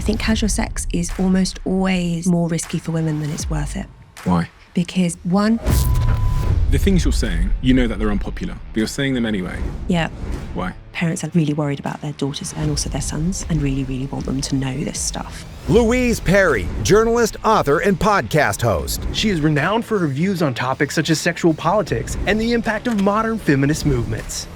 think casual sex is almost always more risky for women than it's worth it. Why? Because one... The things you're saying, you know that they're unpopular, but you're saying them anyway. Yeah. Why? Parents are really worried about their daughters and also their sons and really, really want them to know this stuff. Louise Perry, journalist, author, and podcast host. She is renowned for her views on topics such as sexual politics and the impact of modern feminist movements.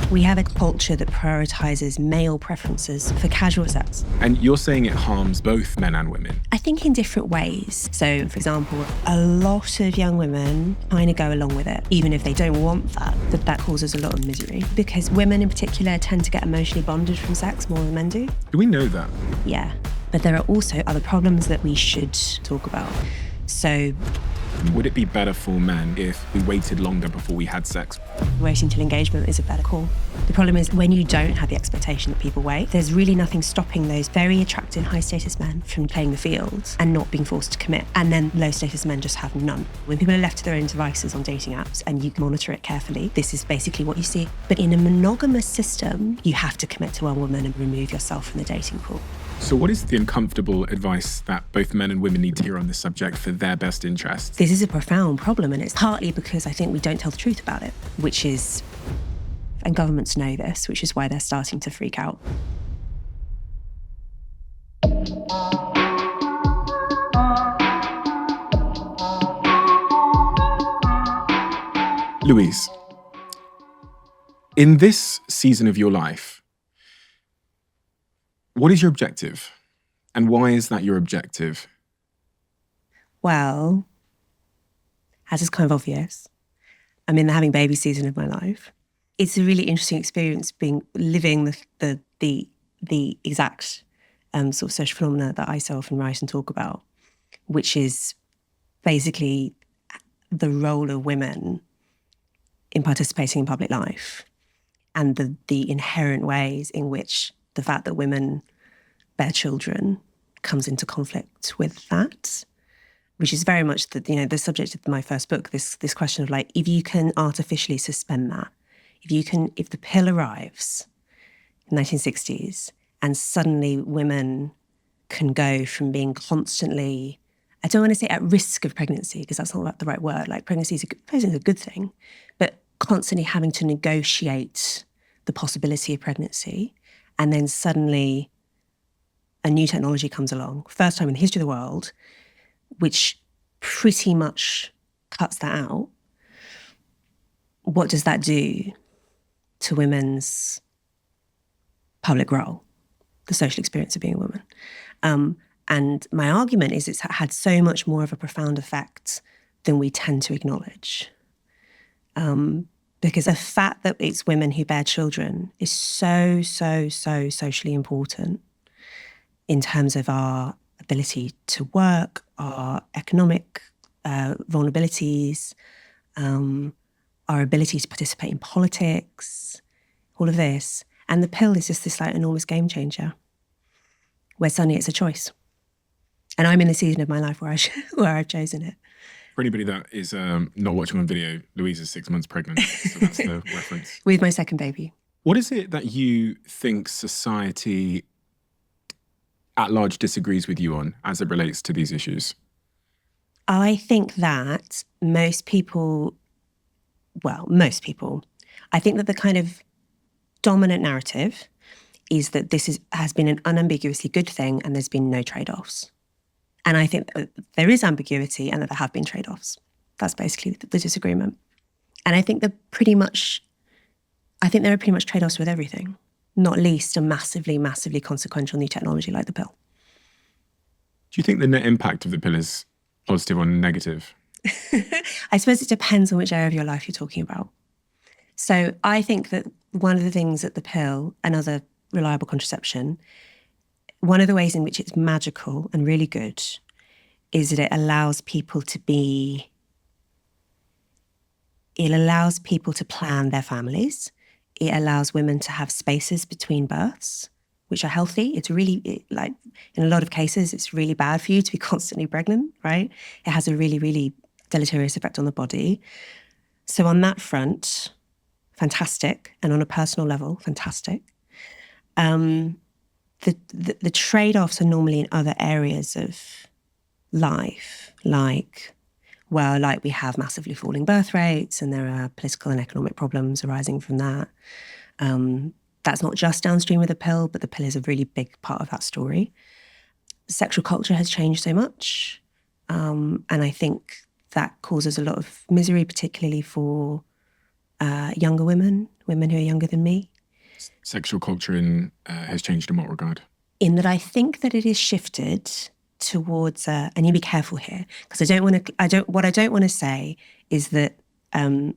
We have a culture that prioritizes male preferences for casual sex. And you're saying it harms both men and women. I think in different ways. So, for example, a lot of young women kind of go along with it, even if they don't want that, that causes a lot of misery. Because women in particular tend to get emotionally bonded from sex more than men do. Do we know that? Yeah. But there are also other problems that we should talk about. So... Would it be better for men if we waited longer before we had sex? Waiting till engagement is a better call. The problem is when you don't have the expectation that people wait, there's really nothing stopping those very attractive high-status men from playing the field and not being forced to commit. And then low-status men just have none. When people are left to their own devices on dating apps and you monitor it carefully, this is basically what you see. But in a monogamous system, you have to commit to one woman and remove yourself from the dating pool. So what is the uncomfortable advice that both men and women need to hear on this subject for their best interests? This is a profound problem, and it's partly because I think we don't tell the truth about it, which is, and governments know this, which is why they're starting to freak out. Louise, in this season of your life, what is your objective? And why is that your objective? Well, as is kind of obvious, I'm in the having baby season of my life. It's a really interesting experience living the exact sort of social phenomena that I so often write and talk about, which is basically the role of women in participating in public life and the inherent ways in which the fact that women bear children comes into conflict with that, which is very much the subject of my first book, this question of like, if you can artificially suspend that, if the pill arrives in the 1960s and suddenly women can go from being constantly, I don't want to say at risk of pregnancy, because that's not the right word, like pregnancy is a good thing, but constantly having to negotiate the possibility of pregnancy. And then suddenly a new technology comes along, first time in the history of the world, which pretty much cuts that out. What does that do to women's public role, the social experience of being a woman? And my argument is it's had so much more of a profound effect than we tend to acknowledge. Because the fact that it's women who bear children is so, so, so socially important in terms of our ability to work, our economic vulnerabilities, our ability to participate in politics, all of this. And the pill is just this like enormous game changer where suddenly it's a choice. And I'm in a season of my life where I've chosen it. For anybody that is not watching on video, Louise is 6 months pregnant, so that's the reference. With my second baby. What is it that you think society at large disagrees with you on as it relates to these issues? I think that most people, I think that the kind of dominant narrative is that this has been an unambiguously good thing and there's been no trade-offs. And I think that there is ambiguity and that there have been trade-offs. That's basically the disagreement. And I think there are pretty much trade-offs with everything, not least a massively, massively consequential new technology like the pill. Do you think the net impact of the pill is positive or negative? I suppose it depends on which area of your life you're talking about. So I think that one of the things that the pill and other reliable contraception, one of the ways in which it's magical and really good is that it allows people to plan their families. It allows women to have spaces between births, which are healthy. It's really, like, in a lot of cases, it's really bad for you to be constantly pregnant, right? It has a really, really deleterious effect on the body. So on that front, fantastic. And on a personal level, fantastic. the trade-offs are normally in other areas of life, like we have massively falling birth rates and there are political and economic problems arising from that. That's not just downstream of the pill, but the pill is a really big part of that story. Sexual culture has changed so much. And I think that causes a lot of misery, particularly for younger women who are younger than me. Sexual culture has changed in what regard? In that I think that it is shifted towards, and you be careful here, because what I don't want to say is that the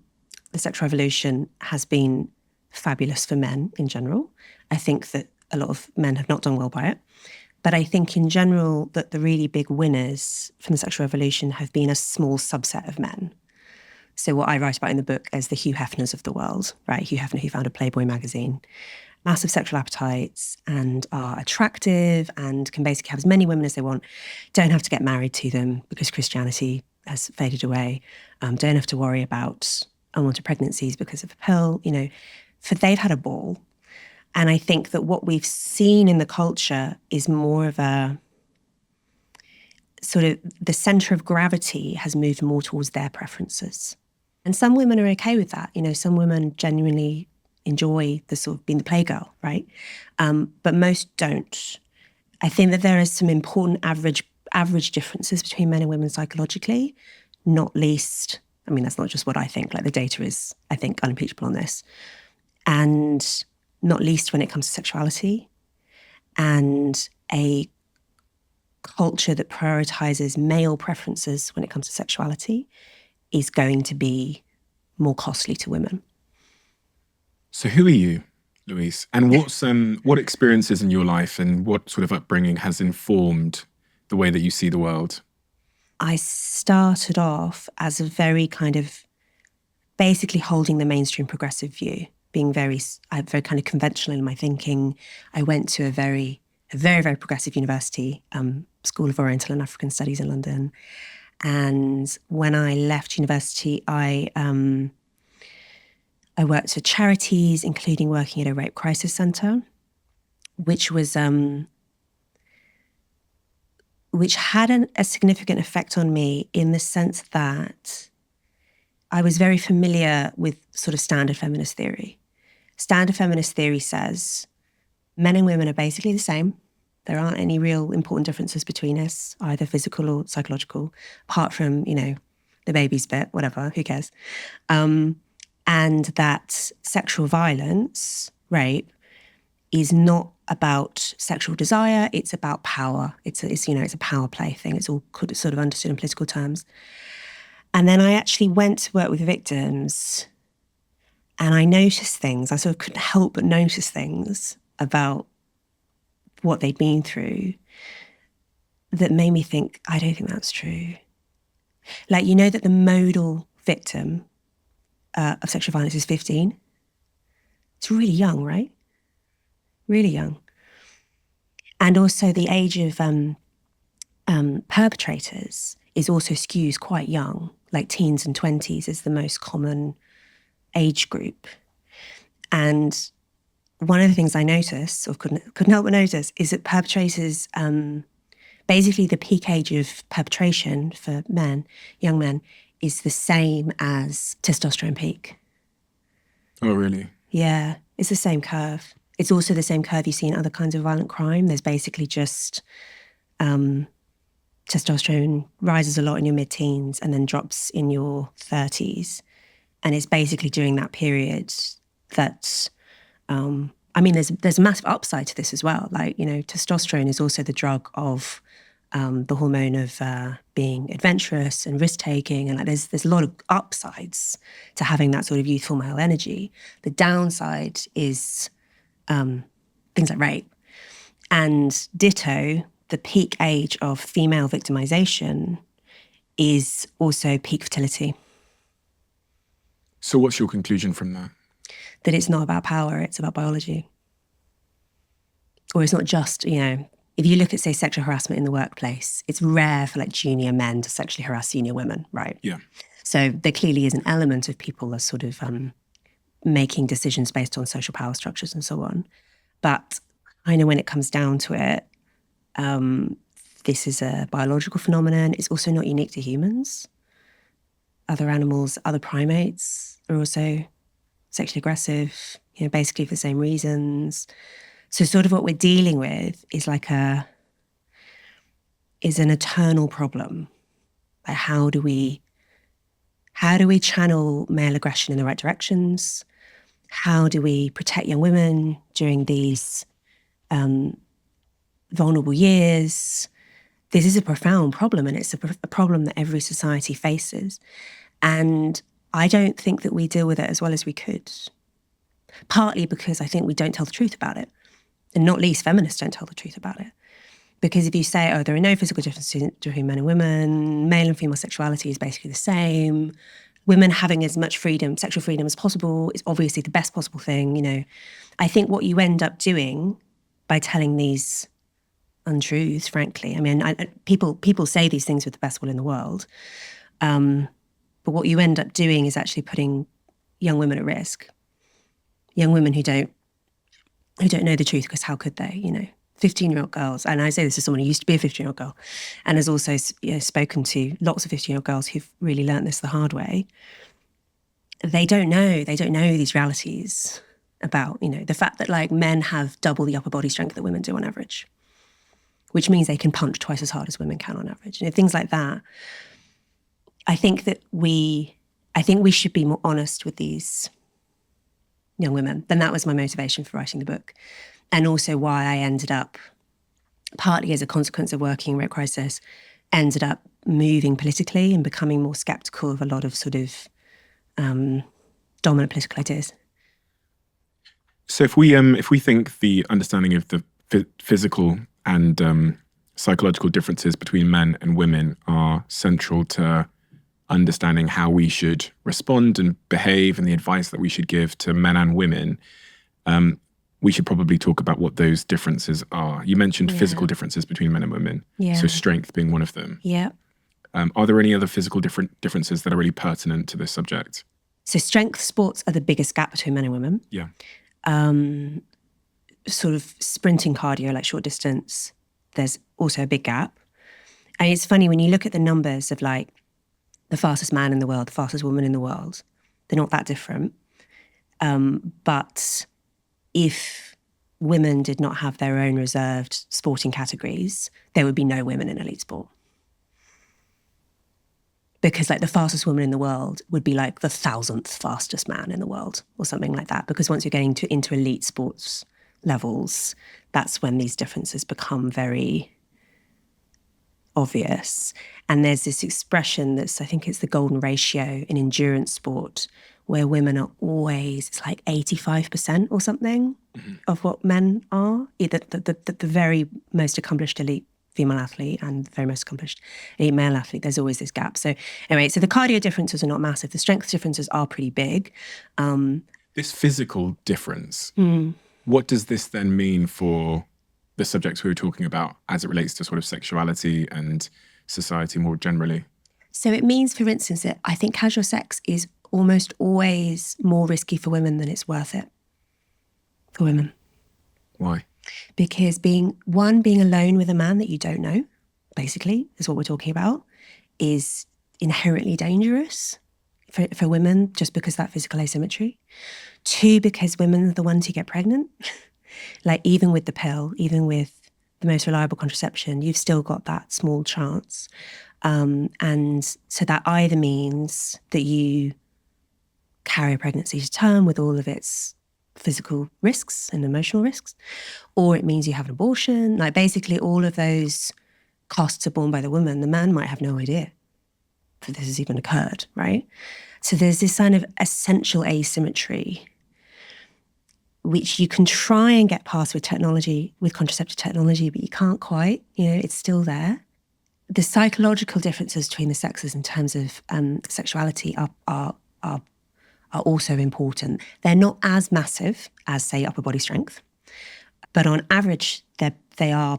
sexual revolution has been fabulous for men in general. I think that a lot of men have not done well by it. But I think in general that the really big winners from the sexual revolution have been a small subset of men. So what I write about in the book is the Hugh Hefners of the world, right? Hugh Hefner, who founded Playboy magazine, massive sexual appetites and are attractive and can basically have as many women as they want, don't have to get married to them because Christianity has faded away, don't have to worry about unwanted pregnancies because of the pill, for they've had a ball. And I think that what we've seen in the culture is more of a sort of the center of gravity has moved more towards their preferences. And some women are okay with that. Some women genuinely enjoy the sort of being the playgirl, right? But most don't. I think that there are some important average differences between men and women psychologically, not least, that's not just what I think, like the data is, I think, unimpeachable on this. And not least when it comes to sexuality and a culture that prioritizes male preferences when it comes to sexuality is going to be more costly to women. So who are you, Louise? And what experiences in your life and what sort of upbringing has informed the way that you see the world? I started off as a very kind of basically holding the mainstream progressive view, being very kind of conventional in my thinking. I went to a very, very progressive university, School of Oriental and African Studies in London. And when I left university, I worked for charities, including working at a rape crisis centre, which had a significant effect on me in the sense that I was very familiar with sort of standard feminist theory. Standard feminist theory says men and women are basically the same. There aren't any real important differences between us, either physical or psychological, apart from, the baby's bit, whatever, who cares? And that sexual violence, rape, is not about sexual desire, it's about power. It's a power play thing. It's all sort of understood in political terms. And then I actually went to work with victims and I noticed things. I sort of couldn't help but notice things about what they'd been through that made me think, I don't think that's true. Like, that the modal victim of sexual violence is 15. It's really young, right? Really young. And also the age of perpetrators is also skews quite young, like teens and 20s is the most common age group. And one of the things I noticed, or couldn't help but notice, is that perpetrators, basically the peak age of perpetration for men, young men, is the same as testosterone peak. Oh, really? Yeah, it's the same curve. It's also the same curve you see in other kinds of violent crime. There's basically just testosterone rises a lot in your mid-teens and then drops in your 30s. And it's basically during that period that, there's a massive upside to this as well. Like, testosterone is also the drug of the hormone of being adventurous and risk-taking. And there's a lot of upsides to having that sort of youthful male energy. The downside is things like rape. And ditto, the peak age of female victimization is also peak fertility. So what's your conclusion from that? That it's not about power, it's about biology. Or it's not just, if you look at, say, sexual harassment in the workplace, it's rare for junior men to sexually harass senior women, right? Yeah. So there clearly is an element of people as sort of making decisions based on social power structures and so on. But I know when it comes down to it, this is a biological phenomenon. It's also not unique to humans. Other animals, other primates are also sexually aggressive, basically for the same reasons. So sort of what we're dealing with is is an eternal problem. Like how do we channel male aggression in the right directions? How do we protect young women during these vulnerable years? This is a profound problem, and it's a problem that every society faces. And I don't think that we deal with it as well as we could. Partly because I think we don't tell the truth about it. And not least feminists don't tell the truth about it. Because if you say, oh, there are no physical differences between men and women, male and female sexuality is basically the same, women having as much freedom, sexual freedom as possible is obviously the best possible thing, I think what you end up doing by telling these untruths, frankly, I mean, people say these things with the best will in the world, but what you end up doing is actually putting young women at risk. Young women who don't know the truth, because how could they, 15-year-old girls, and I say this as someone who used to be a 15-year-old girl and has also spoken to lots of 15-year-old girls who've really learnt this the hard way. They don't know these realities about, the fact that like men have double the upper body strength that women do on average, which means they can punch twice as hard as women can on average. Things like that. I think we should be more honest with these young women. Then that was my motivation for writing the book. And also why I ended up, partly as a consequence of working in rape crisis, ended up moving politically and becoming more skeptical of a lot of sort of dominant political ideas. So if we think the understanding of the physical and psychological differences between men and women are central to understanding how we should respond and behave and the advice that we should give to men and women, we should probably talk about what those differences are. You mentioned physical differences between men and women, so strength being one of them. Yeah. Are there any other physical differences that are really pertinent to this subject? So strength sports are the biggest gap between men and women. Yeah. Sort of sprinting cardio, like short distance, there's also a big gap. And it's funny when you look at the numbers of like the fastest man in the world, the fastest woman in the world, they're not that different. But if women did not have their own reserved sporting categories, there would be no women in elite sport. Because like the fastest woman in the world would be like the 1,000th fastest man in the world or something like that. Because once you're getting into elite sports levels, that's when these differences become very obvious. And there's this expression I think it's the golden ratio in endurance sport, where women are always, it's like 85% or something of what men are, either the very most accomplished elite female athlete and the very most accomplished elite male athlete. There's always this gap. So anyway, so the cardio differences are not massive. The strength differences are pretty big. This physical difference, what does this then mean for the subjects we were talking about as it relates to sort of sexuality and society more generally? So it means, for instance, that I think casual sex is almost always more risky for women than it's worth it for women. Why? Because being alone with a man that you don't know, basically, is what we're talking about, is inherently dangerous for women just because of that physical asymmetry. 2, because women are the ones who get pregnant. Like even with the pill, even with the most reliable contraception, you've still got that small chance. And so that either means that you carry a pregnancy to term with all of its physical risks and emotional risks, or it means you have an abortion. Like basically all of those costs are borne by the woman. The man might have no idea that this has even occurred, right? So there's this kind of essential asymmetry which you can try and get past with technology, with contraceptive technology, but you can't quite, it's still there. The psychological differences between the sexes in terms of sexuality are also important. They're not as massive as, say, upper body strength, but on average, they are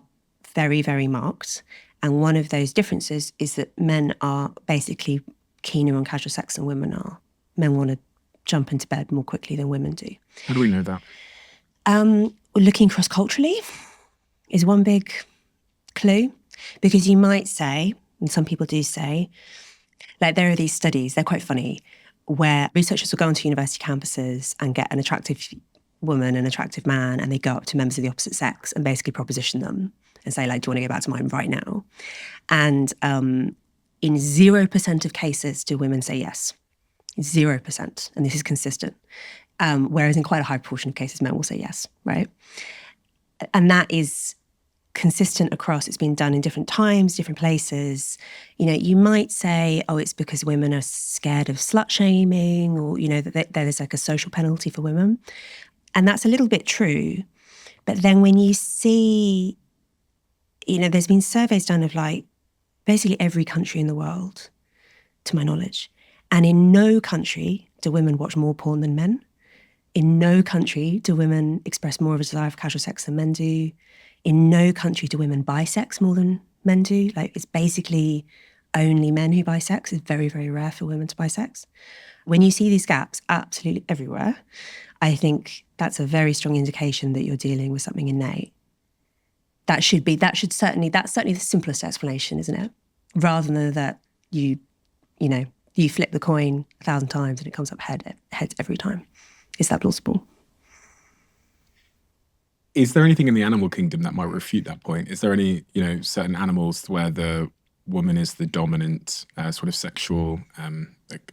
very, very marked. And one of those differences is that men are basically keener on casual sex than women are. Men want to jump into bed more quickly than women do. How do we know that? looking cross-culturally is one big clue, because you might say, and some people do say, like there are these studies, they're quite funny, where researchers will go onto university campuses and get an attractive woman, an attractive man, and they go up to members of the opposite sex and basically proposition them and say, like, do you want to go back to mine right now? And in 0% of cases do women say yes. 0%. And this is consistent. Whereas in quite a high proportion of cases, men will say yes, right? And that is consistent across, it's been done in different times, different places. You know, you might say, oh, it's because women are scared of slut shaming, or, you know, that there's like a social penalty for women. And that's a little bit true. But then when you see, you know, there's been surveys done of like basically every country in the world, to my knowledge. And in no country do women watch more porn than men. In no country do women express more of a desire for casual sex than men do. In no country do women buy sex more than men do. Like, it's basically only men who buy sex. It's very, very rare for women to buy sex. When you see these gaps absolutely everywhere, I think that's a very strong indication that you're dealing with something innate. That's certainly the simplest explanation, isn't it? Rather than that you flip the coin 1,000 times and it comes up heads every time. Is that plausible? Is there anything in the animal kingdom that might refute that point? Is there any, certain animals where the woman is the dominant sort of sexual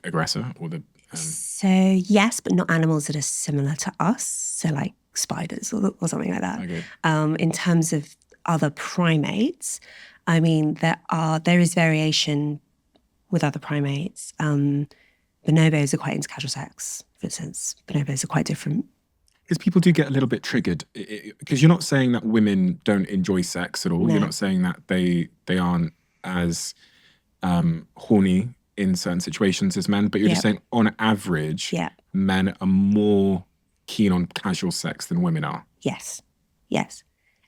aggressor, or the? So yes, but not animals that are similar to us. So like spiders or something like that. Okay. In terms of other primates, I mean, there is variation with other primates. Bonobos are quite into casual sex, for instance. Bonobos are quite different. Because people do get a little bit triggered, because you're not saying that women don't enjoy sex at all. No. You're not saying that they aren't as horny in certain situations as men, but you're just saying on average, men are more keen on casual sex than women are. Yes.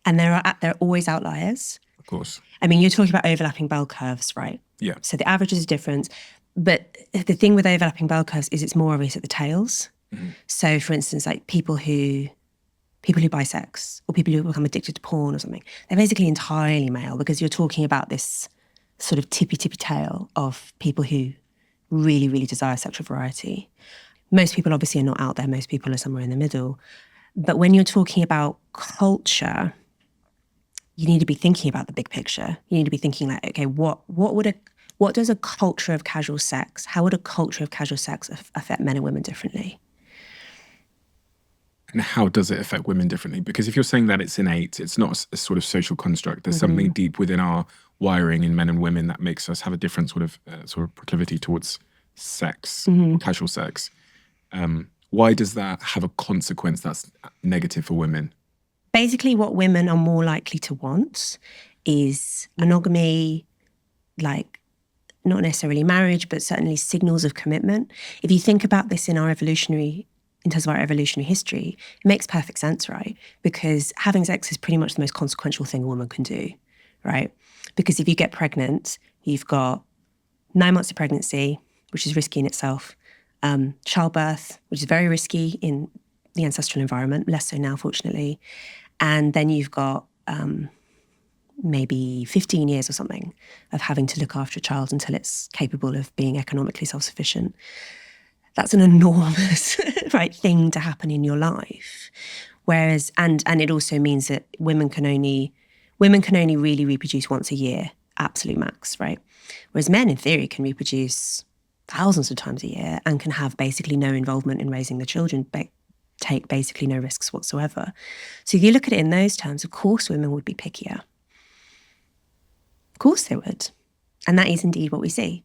And there are always outliers. Of course. I mean, you're talking about overlapping bell curves, right? Yeah. So the averages are different. But the thing with overlapping bell curves is it's more obvious at the tails. Mm-hmm. So, for instance, like people who buy sex, or people who become addicted to porn or something, they're basically entirely male, because you're talking about this sort of tippy tail of people who really, really desire sexual variety. Most people obviously are not out there. Most people are somewhere in the middle. But when you're talking about culture, you need to be thinking about the big picture. You need to be thinking like, okay, what does a culture of casual sex, how would a culture of casual sex affect men and women differently? And how does it affect women differently? Because if you're saying that it's innate, it's not a sort of social construct. There's something deep within our wiring in men and women that makes us have a different sort of proclivity towards sex, casual sex. Why does that have a consequence that's negative for women? Basically, what women are more likely to want is monogamy, like not necessarily marriage, but certainly signals of commitment. If you think about this in terms of our evolutionary history, it makes perfect sense, right? Because having sex is pretty much the most consequential thing a woman can do, right? Because if you get pregnant, you've got 9 months of pregnancy, which is risky in itself, childbirth, which is very risky in the ancestral environment, less so now, fortunately. And then you've got maybe 15 years or something of having to look after a child until it's capable of being economically self-sufficient. That's an enormous thing to happen in your life. Whereas, and it also means that women can only really reproduce once a year, absolute max, right? Whereas men, in theory, can reproduce thousands of times a year and can have basically no involvement in raising the children, take basically no risks whatsoever. So if you look at it in those terms, of course women would be pickier. Of course they would. And that is indeed what we see.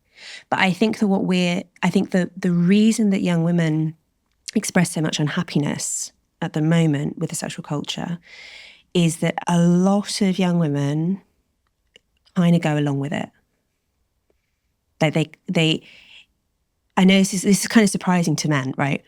But I think that the reason that young women express so much unhappiness at the moment with the sexual culture is that a lot of young women kind of go along with it. Like I know this is kind of surprising to men, right?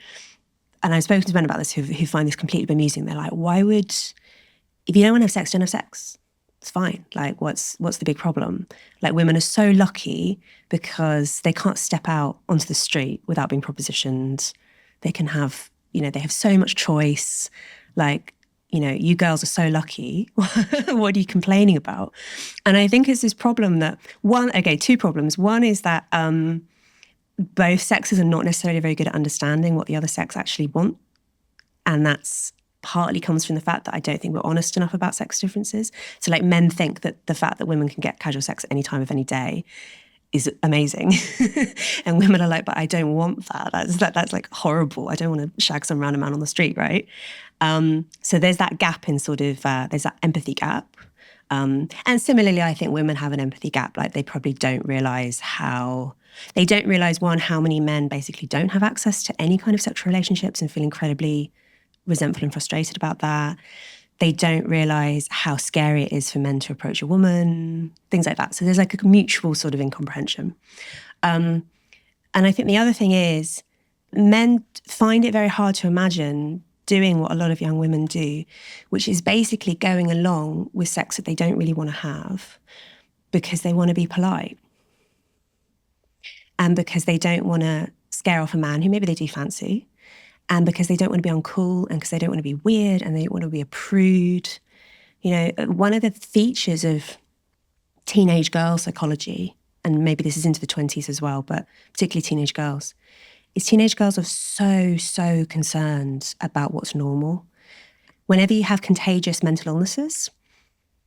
And I've spoken to men about this who find this completely bemusing. They're like, if you don't want to have sex, don't have sex. It's fine. Like, what's the big problem? Like, women are so lucky because they can't step out onto the street without being propositioned. They can have, they have so much choice. Like, you girls are so lucky. What are you complaining about? And I think it's this problem that two problems. One is that both sexes are not necessarily very good at understanding what the other sex actually want. And that's partly comes from the fact that I don't think we're honest enough about sex differences. So like men think that the fact that women can get casual sex at any time of any day is amazing. And women are like, but I don't want that. That's like horrible. I don't want to shag some random man on the street, right? So there's that gap in sort of, there's that empathy gap. And similarly, I think women have an empathy gap. Like they probably don't realize how many men basically don't have access to any kind of sexual relationships and feel incredibly resentful and frustrated about that. They don't realize how scary it is for men to approach a woman, things like that. So there's like a mutual sort of incomprehension. And I think the other thing is men find it very hard to imagine doing what a lot of young women do, which is basically going along with sex that they don't really want to have because they want to be polite and because they don't want to scare off a man who maybe they do fancy, and because they don't want to be uncool and because they don't want to be weird and they don't want to be a prude. One of the features of teenage girl psychology, and maybe this is into the 20s as well, but particularly teenage girls, is teenage girls are so concerned about what's normal. Whenever you have contagious mental illnesses,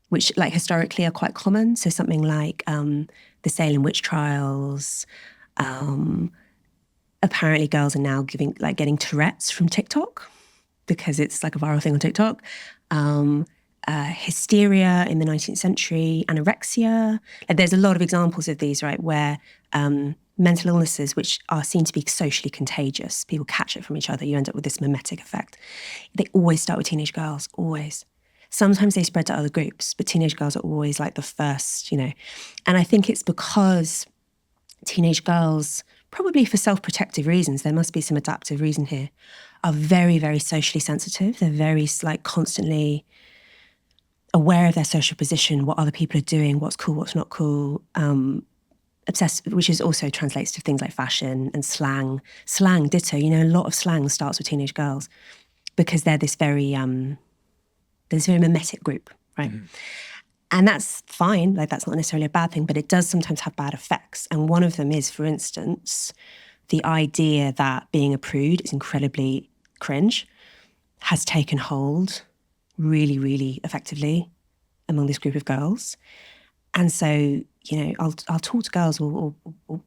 which like historically are quite common, so something like the Salem witch trials, apparently girls are now getting Tourette's from TikTok because it's like a viral thing on TikTok. Hysteria in the 19th century, anorexia. There's a lot of examples of these, right, where mental illnesses, which are seen to be socially contagious, people catch it from each other, you end up with this mimetic effect. They always start with teenage girls, always. Sometimes they spread to other groups, but teenage girls are always like the first, And I think it's because teenage girls, probably for self-protective reasons, there must be some adaptive reason here, are very, very socially sensitive. They're very constantly aware of their social position, what other people are doing, what's cool, what's not cool, obsessed, which is also translates to things like fashion and slang. Slang, ditto. A lot of slang starts with teenage girls because they're this very mimetic group, right? Mm-hmm. And that's fine. Like that's not necessarily a bad thing, but it does sometimes have bad effects. And one of them is, for instance, the idea that being a prude is incredibly cringe has taken hold really, really effectively among this group of girls. And so, I'll talk to girls or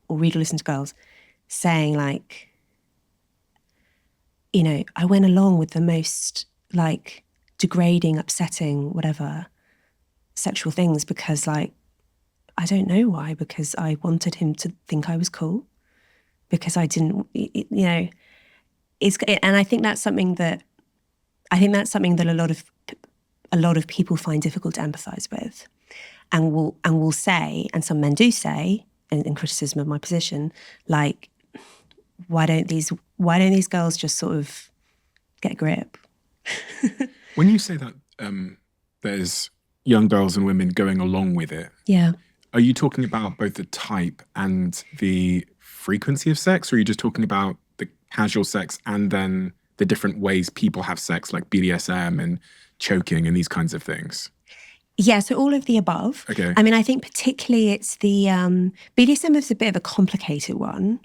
read or listen to girls saying like, I went along with the most like degrading, upsetting, whatever, sexual things because like, I don't know why, because I wanted him to think I was cool, because I didn't, and I think that's something that a lot of people find difficult to empathize with. And will say, and some men do say, in criticism of my position, like, why don't these girls just sort of get a grip? When you say that there's young girls and women going along with it, yeah, are you talking about both the type and the frequency of sex, or are you just talking about the casual sex and then the different ways people have sex, like BDSM and choking and these kinds of things? Yeah, so all of the above. Okay. I mean, I think particularly it's the BDSM is a bit of a complicated one.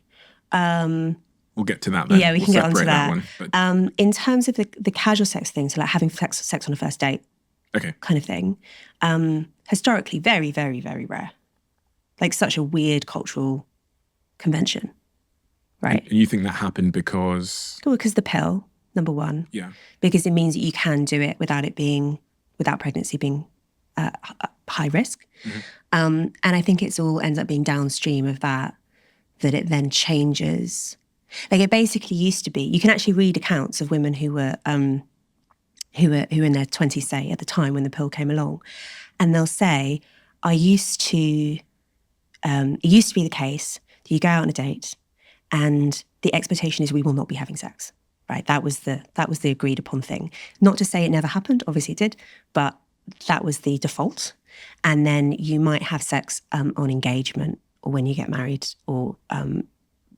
We'll get to that then. Yeah, we can get onto that. One, in terms of the casual sex thing, so like having sex on a first date, okay, kind of thing, historically very, very, very rare. Like such a weird cultural convention, right? And you think that happened because? Well, because the pill, number one. Yeah. Because it means that you can do it without pregnancy being high risk. Mm-hmm. And I think it's all ends up being downstream of that it then changes. Like it basically used to be, you can actually read accounts of women who were in their 20s, say, at the time when the pill came along, and they'll say, it used to be the case that you go out on a date and the expectation is we will not be having sex, right? That was the agreed upon thing. Not to say it never happened, obviously it did, but that was the default. And then you might have sex on engagement or when you get married or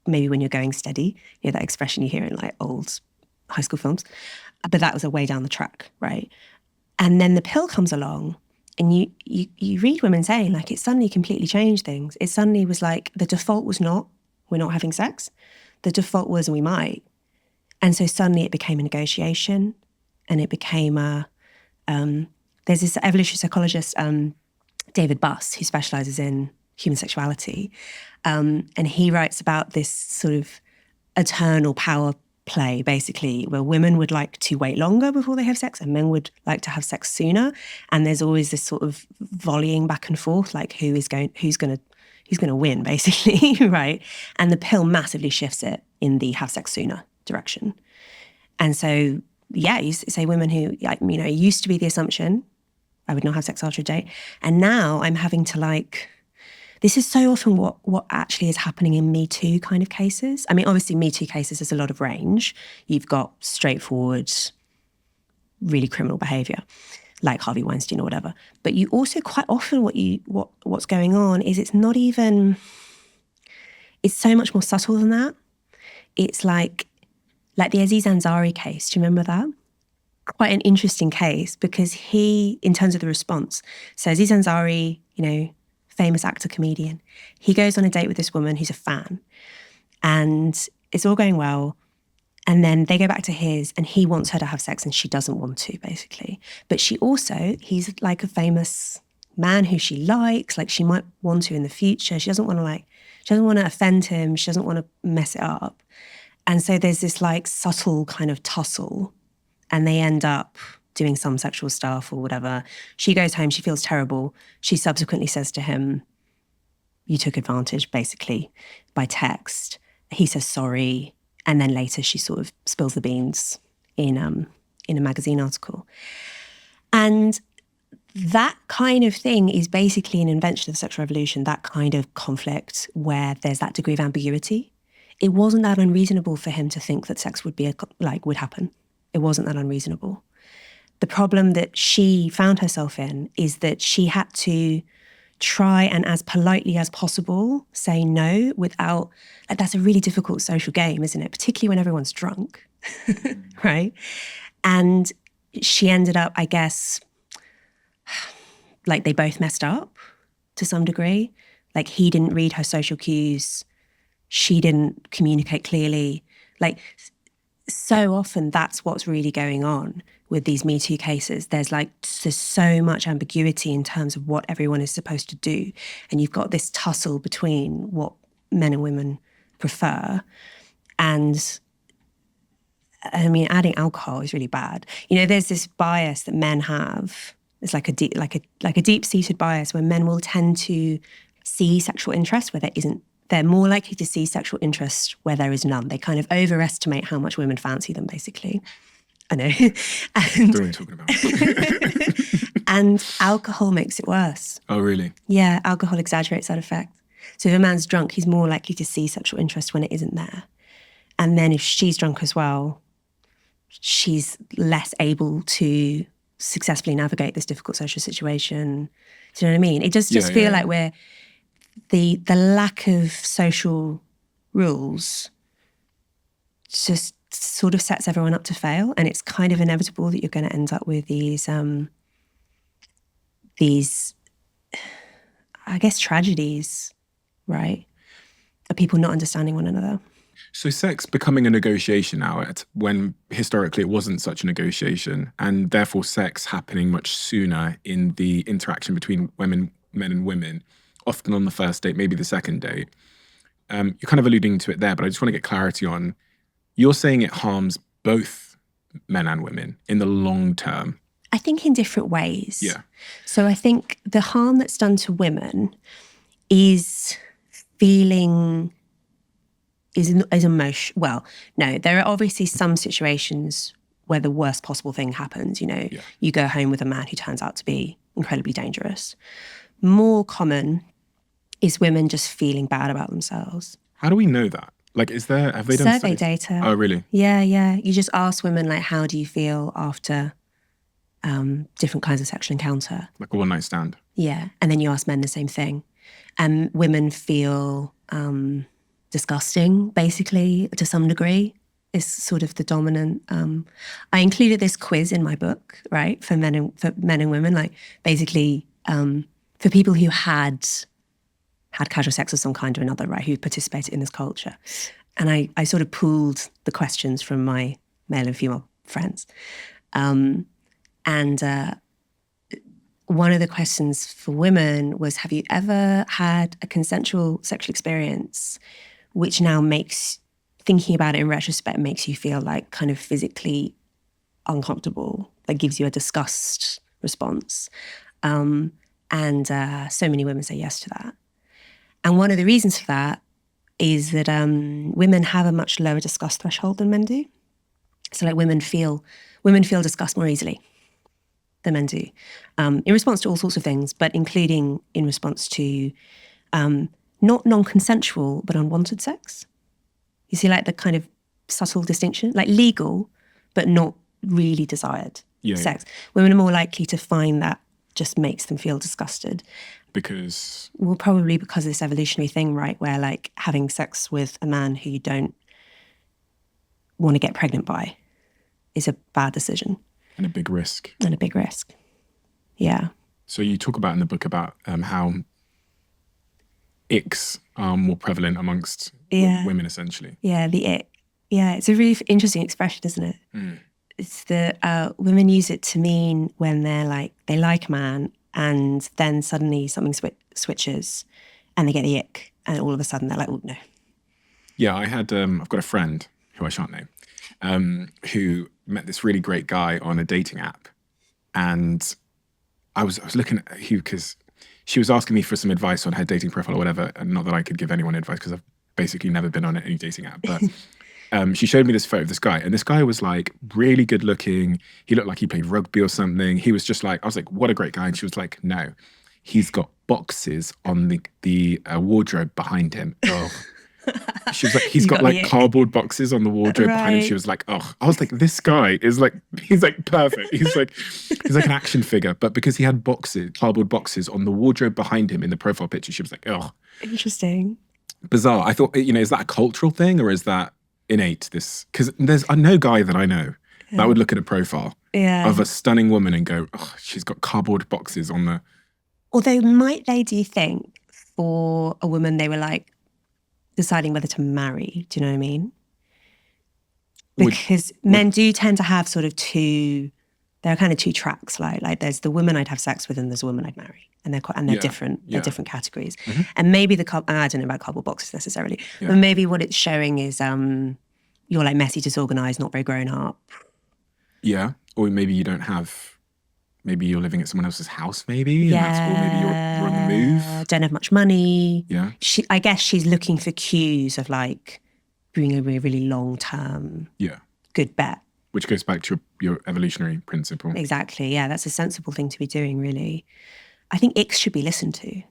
maybe when you're going steady, that expression you hear in like old high school films. but that was a way down the track, right? And then the pill comes along, and you read women saying, like, it suddenly completely changed things. It suddenly was like, the default was not, we're not having sex. The default was, we might. And so suddenly it became a negotiation, and it became there's this evolutionary psychologist, David Buss, who specializes in human sexuality. And he writes about this sort of eternal power play, basically, where women would like to wait longer before they have sex and men would like to have sex sooner. And there's always this sort of volleying back and forth, like who's going to win, basically, right? And the pill massively shifts it in the have sex sooner direction. And so, yeah, you say women who, like, you know, it used to be the assumption I would not have sex after a date. And now I'm having to, like, this is so often what actually is happening in Me Too kind of cases. I mean, obviously Me Too cases, there's a lot of range. You've got straightforward, really criminal behavior, like Harvey Weinstein or whatever. But you also quite often what's going on is it's so much more subtle than that. It's like the Aziz Ansari case. Do you remember that? Quite an interesting case because he, in terms of the response, so Aziz Ansari, you know, famous actor, comedian, he goes on a date with this woman who's a fan, and it's all going well. And then they go back to his, and he wants her to have sex, and she doesn't want to, basically. But he's like a famous man who she likes, like she might want to in the future. She doesn't want to offend him. She doesn't want to mess it up. And so there's this like subtle kind of tussle, and they end up doing some sexual stuff or whatever. She goes home, she feels terrible. She subsequently says to him, you took advantage, basically, by text. He says sorry. And then later she sort of spills the beans in a magazine article. And that kind of thing is basically an invention of sexual revolution, that kind of conflict where there's that degree of ambiguity. It wasn't that unreasonable for him to think that sex would happen. It wasn't that unreasonable. The problem that she found herself in is that she had to try and as politely as possible say no without, like, that's a really difficult social game, isn't it? Particularly when everyone's drunk, right? And she ended up, I guess, like they both messed up to some degree. Like he didn't read her social cues. She didn't communicate clearly. Like so often that's what's really going on with these Me Too cases. There's so much ambiguity in terms of what everyone is supposed to do. And you've got this tussle between what men and women prefer. And I mean, adding alcohol is really bad. You know, there's this bias that men have. It's like a deep-seated bias where men will tend to see sexual interest where there isn't. They're more likely to see sexual interest where there is none. They kind of overestimate how much women fancy them, basically. I know. Don't know what you're talking about. And alcohol makes it worse. Oh, really? Yeah, alcohol exaggerates that effect. So if a man's drunk, he's more likely to see sexual interest when it isn't there. And then if she's drunk as well, she's less able to successfully navigate this difficult social situation. Do you know what I mean? It does just feel like we're the lack of social rules just sort of sets everyone up to fail, and it's kind of inevitable that you're going to end up with these I guess tragedies, right? Of people not understanding one another. So sex becoming a negotiation now when historically it wasn't such a negotiation, and therefore sex happening much sooner in the interaction between men and women, often on the first date, maybe the second date. You're kind of alluding to it there, but I just want to get clarity on, you're saying it harms both men and women in the long term. I think in different ways. Yeah. So I think the harm that's done to women is emotion. Well, no, there are obviously some situations where the worst possible thing happens. You know, You go home with a man who turns out to be incredibly dangerous. More common is women just feeling bad about themselves. How do we know that? Like, have they done survey data? Oh, really? Yeah. You just ask women, like, how do you feel after different kinds of sexual encounter? Like a one-night stand? Yeah. And then you ask men the same thing. And women feel disgusting, basically, to some degree. is sort of the dominant. I included this quiz in my book, right, for men and women, like basically for people who had casual sex of some kind or another, right, who participated in this culture. And I sort of pooled the questions from my male and female friends. And one of the questions for women was, have you ever had a consensual sexual experience which now makes, thinking about it in retrospect, makes you feel like kind of physically uncomfortable, like gives you a disgust response? And so many women say yes to that. And one of the reasons for that is that women have a much lower disgust threshold than men do. So like women feel disgust more easily than men do, in response to all sorts of things, but including in response to not non-consensual, but unwanted sex. You see like the kind of subtle distinction, like legal, but not really desired sex. Women are more likely to find that just makes them feel disgusted. Because? Well, probably because of this evolutionary thing, right, where like having sex with a man who you don't want to get pregnant by is a bad decision. And a big risk. Yeah. So you talk about in the book about how icks are more prevalent amongst women, essentially. Yeah, the ick. Yeah, it's a really interesting expression, isn't it? Mm. It's the women use it to mean when they're like, they like a man and then suddenly something switches and they get the ick and all of a sudden they're like, oh, no. Yeah, I've got a friend who I shan't name, who met this really great guy on a dating app. And I was looking at Hugh because she was asking me for some advice on her dating profile or whatever. And not that I could give anyone advice because I've basically never been on any dating app. But she showed me this photo of this guy. And this guy was like really good looking. He looked like he played rugby or something. He was just like, I was like, what a great guy. And she was like, no, he's got boxes on the wardrobe behind him. Oh. She was like, he's got like cardboard boxes on the wardrobe behind him. She was like, oh, I was like, this guy is like, he's like perfect. He's like an action figure. But because he had cardboard boxes on the wardrobe behind him in the profile picture, she was like, oh. Interesting. Bizarre. I thought, is that a cultural thing or is that innate? Because there's no guy that I know that would look at a profile of a stunning woman and go, oh, she's got cardboard boxes on the. Although do you think for a woman, they were like, deciding whether to marry, do you know what I mean? Because men do tend to have sort of there are kind of two tracks, like there's the woman I'd have sex with and there's a woman I'd marry. And they're different, they're different categories. Mm-hmm. And maybe I don't know about cardboard boxes necessarily, but maybe what it's showing is you're like messy, disorganized, not very grown up. Yeah, or maybe you don't have. Maybe you're living at someone else's house, maybe, and that's or maybe you're on the move. Don't have much money. Yeah. I guess she's looking for cues of like doing a really long-term good bet. Which goes back to your evolutionary principle. Exactly, yeah, that's a sensible thing to be doing, really. I think icks should be listened to,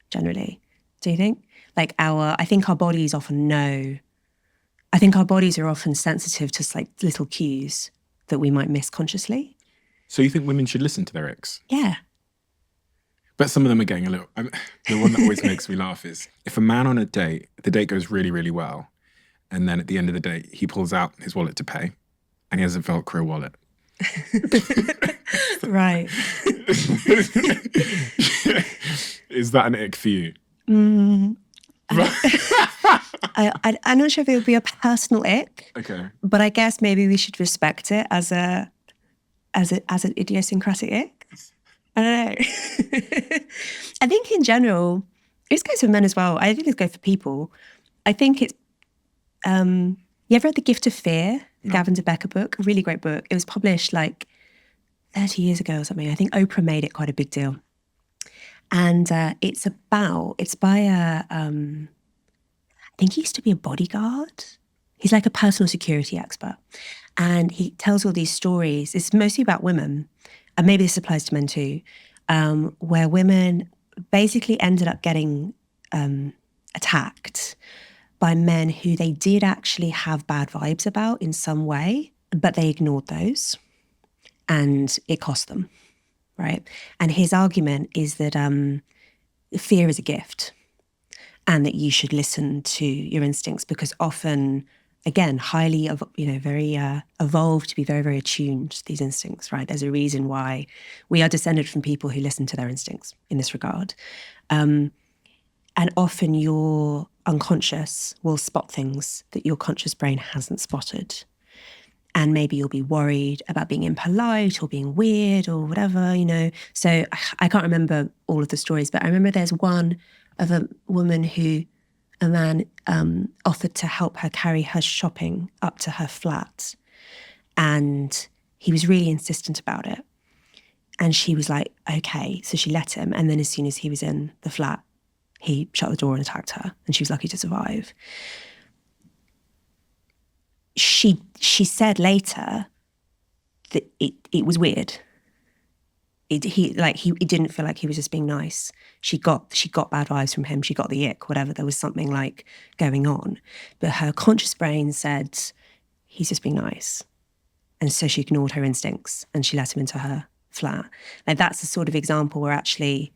generally. Do you think? Like I think our bodies often know. I think our bodies are often sensitive to like little cues that we might miss consciously. So you think women should listen to their icks? Yeah. But some of them are getting a little. The one that always makes me laugh is if a man on a date, the date goes really, really well, and then at the end of the date, he pulls out his wallet to pay, and he has a Velcro wallet. Right. Is that an ick for you? I'm not sure if it would be a personal ick. Okay. But I guess maybe we should respect it as an idiosyncratic ick. I don't know. I think in general, this goes for men as well. I think this goes for people. I think it's, you ever read The Gift of Fear, the Gavin de Becker book? A really great book. It was published like 30 years ago or something. I think Oprah made it quite a big deal. And it's by a, I think he used to be a bodyguard. He's like a personal security expert. And he tells all these stories. It's mostly about women, and maybe this applies to men too, where women basically ended up getting attacked by men who they did actually have bad vibes about in some way, but they ignored those and it cost them, right? And his argument is that fear is a gift and that you should listen to your instincts because often again, highly, very evolved to be very, very attuned to these instincts, right? There's a reason why we are descended from people who listen to their instincts in this regard. And often your unconscious will spot things that your conscious brain hasn't spotted. And maybe you'll be worried about being impolite or being weird or whatever, So I can't remember all of the stories, but I remember there's one of a woman who a man offered to help her carry her shopping up to her flat. And he was really insistent about it. And she was like, okay. So she let him. And then as soon as he was in the flat, he shut the door and attacked her. And she was lucky to survive. She said later that it was weird. It didn't feel like he was just being nice. She got bad vibes from him. She got the ick, whatever. There was something like going on. But her conscious brain said, he's just being nice. And so she ignored her instincts and she let him into her flat. Like that's the sort of example where actually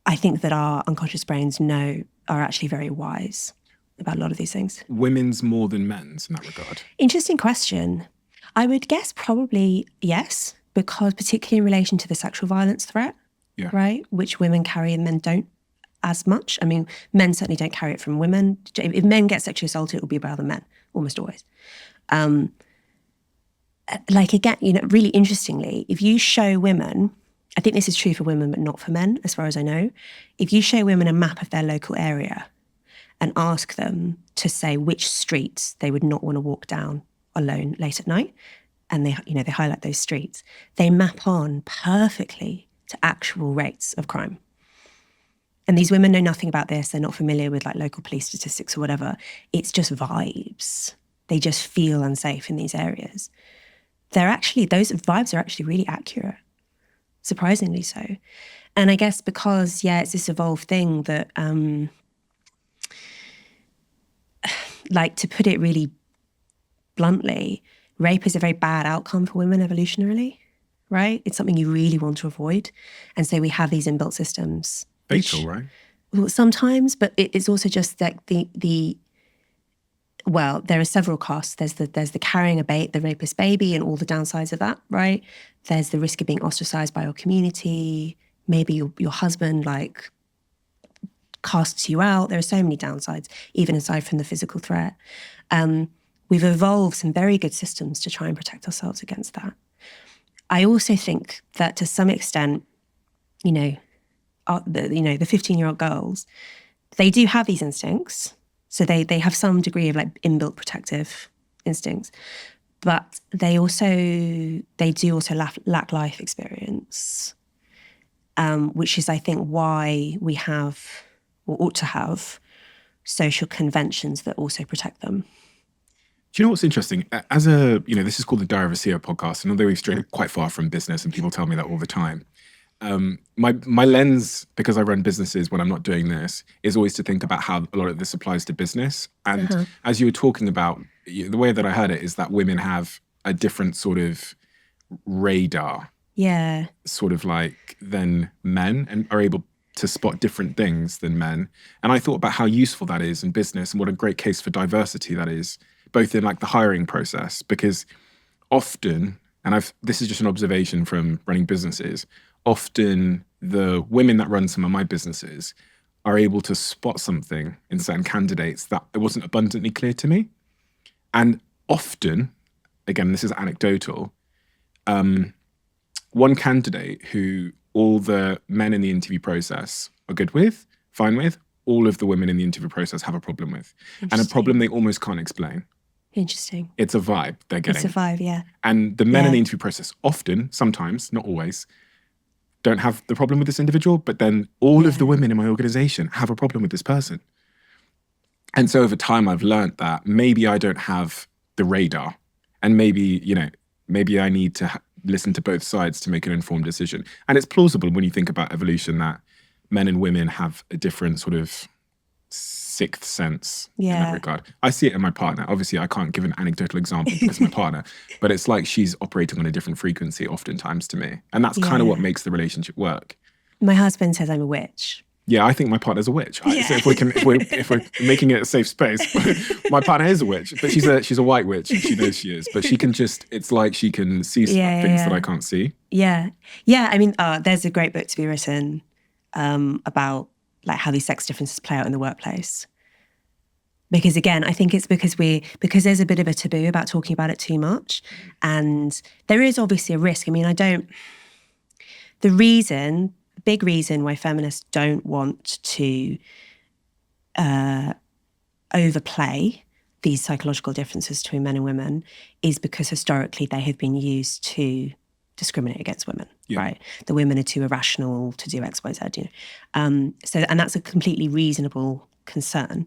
I think that our unconscious brains are actually very wise about a lot of these things. Women's more than men's in that regard? Interesting question. I would guess probably yes, because particularly in relation to the sexual violence threat, right, which women carry and men don't as much. I mean, men certainly don't carry it from women. If men get sexually assaulted, it will be by other men, almost always. Again, really interestingly, if you show women, I think this is true for women, but not for men, as far as I know. If you show women a map of their local area and ask them to say which streets they would not want to walk down alone late at night, and they highlight those streets, they map on perfectly to actual rates of crime. And these women know nothing about this. They're not familiar with local police statistics or whatever. It's just vibes. They just feel unsafe in these areas. Those vibes are actually really accurate, surprisingly so. And I guess because, it's this evolved thing that, to put it really bluntly, rape is a very bad outcome for women evolutionarily, right? It's something you really want to avoid. And so we have these inbuilt systems. Fatal, right? Well, sometimes, but it's also just like well, there are several costs. There's the carrying the rapist baby and all the downsides of that, right? There's the risk of being ostracized by your community. Maybe your husband casts you out. There are so many downsides, even aside from the physical threat. We've evolved some very good systems to try and protect ourselves against that. I also think that to some extent, the 15-year-old girls, they do have these instincts. So they have some degree of inbuilt protective instincts, but they do also lack life experience, which is, I think, why we have or ought to have social conventions that also protect them. Do you know what's interesting? As this is called the Diary of a CEO podcast, and although we've strayed quite far from business, and people tell me that all the time, my lens, because I run businesses when I'm not doing this, is always to think about how a lot of this applies to business. And as you were talking about, the way that I heard it is that women have a different sort of radar, sort of than men, and are able to spot different things than men. And I thought about how useful that is in business and what a great case for diversity that is, both in the hiring process, because often, and this is just an observation from running businesses, often the women that run some of my businesses are able to spot something in certain candidates that it wasn't abundantly clear to me. And often, again, this is anecdotal, one candidate who all the men in the interview process are good with, fine with, all of the women in the interview process have a problem with. And a problem they almost can't explain. Interesting. It's a vibe they're getting. It's a vibe, yeah. And the men in the interview process often, sometimes, not always, don't have the problem with this individual, but then all of the women in my organization have a problem with this person. And so over time, I've learned that maybe I don't have the radar, and maybe I need to listen to both sides to make an informed decision. And it's plausible when you think about evolution that men and women have a different sort of sixth sense in that regard. I see it in my partner. Obviously, I can't give an anecdotal example because it's my partner, but it's like she's operating on a different frequency oftentimes to me. And that's kind of what makes the relationship work. My husband says I'm a witch. Yeah, I think my partner's a witch. So if we're making it a safe space, my partner is a witch, but she's a white witch. She knows she is, but she can it's like she can see things that I can't see. Yeah. I mean, there's a great book to be written about like how these sex differences play out in the workplace. Because again, I think it's because there's a bit of a taboo about talking about it too much, and there is obviously a risk. I mean, the big reason why feminists don't want to overplay these psychological differences between men and women is because historically they have been used to discriminate against women, right? The women are too irrational to do X, Y, Z, you know. And that's a completely reasonable concern.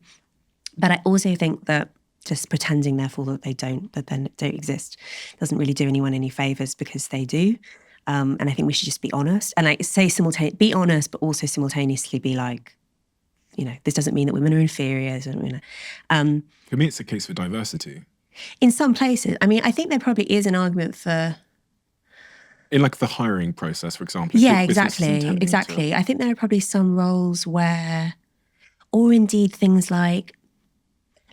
But I also think that just pretending, therefore, that they don't exist doesn't really do anyone any favors, because they do. And I think we should just be honest. And be honest, but also simultaneously be like, you know, this doesn't mean that women are inferior. For me, it's a case for diversity. In some places. I mean, I think there probably is an argument for... In like the hiring process, for example. Yeah, exactly. I think there are probably some roles where, or indeed things like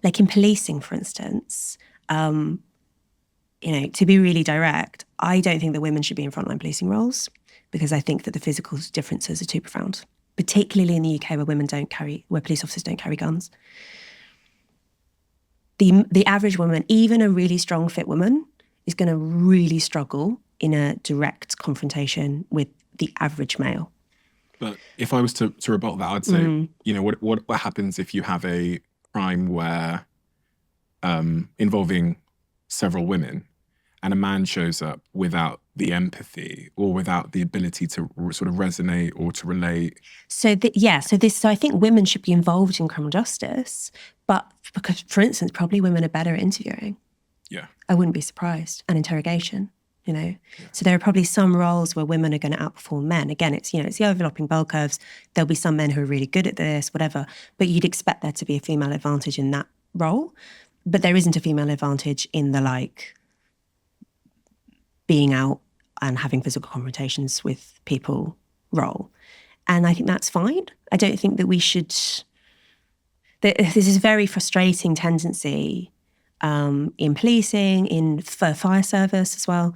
in policing, for instance, you know, to be really direct, I don't think that women should be in frontline policing roles, because I think that the physical differences are too profound, particularly in the UK where police officers don't carry guns. The average woman, even a really strong, fit woman, is going to really struggle in a direct confrontation with the average male. But if I was to rebut that, I'd say, you know, what happens if you have a crime where involving several women, and a man shows up without the empathy or without the ability to sort of resonate or to relate? So I think women should be involved in criminal justice, but because, for instance, probably women are better at interviewing. Yeah, I wouldn't be surprised, and interrogation. You know, so there are probably some roles where women are going to outperform men. Again, it's the overlapping bell curves. There'll be some men who are really good at this, whatever. But you'd expect there to be a female advantage in that role. But there isn't a female advantage in the being out and having physical confrontations with people role. And I think that's fine. I don't think that we should... There's this very frustrating tendency in policing, for fire service as well,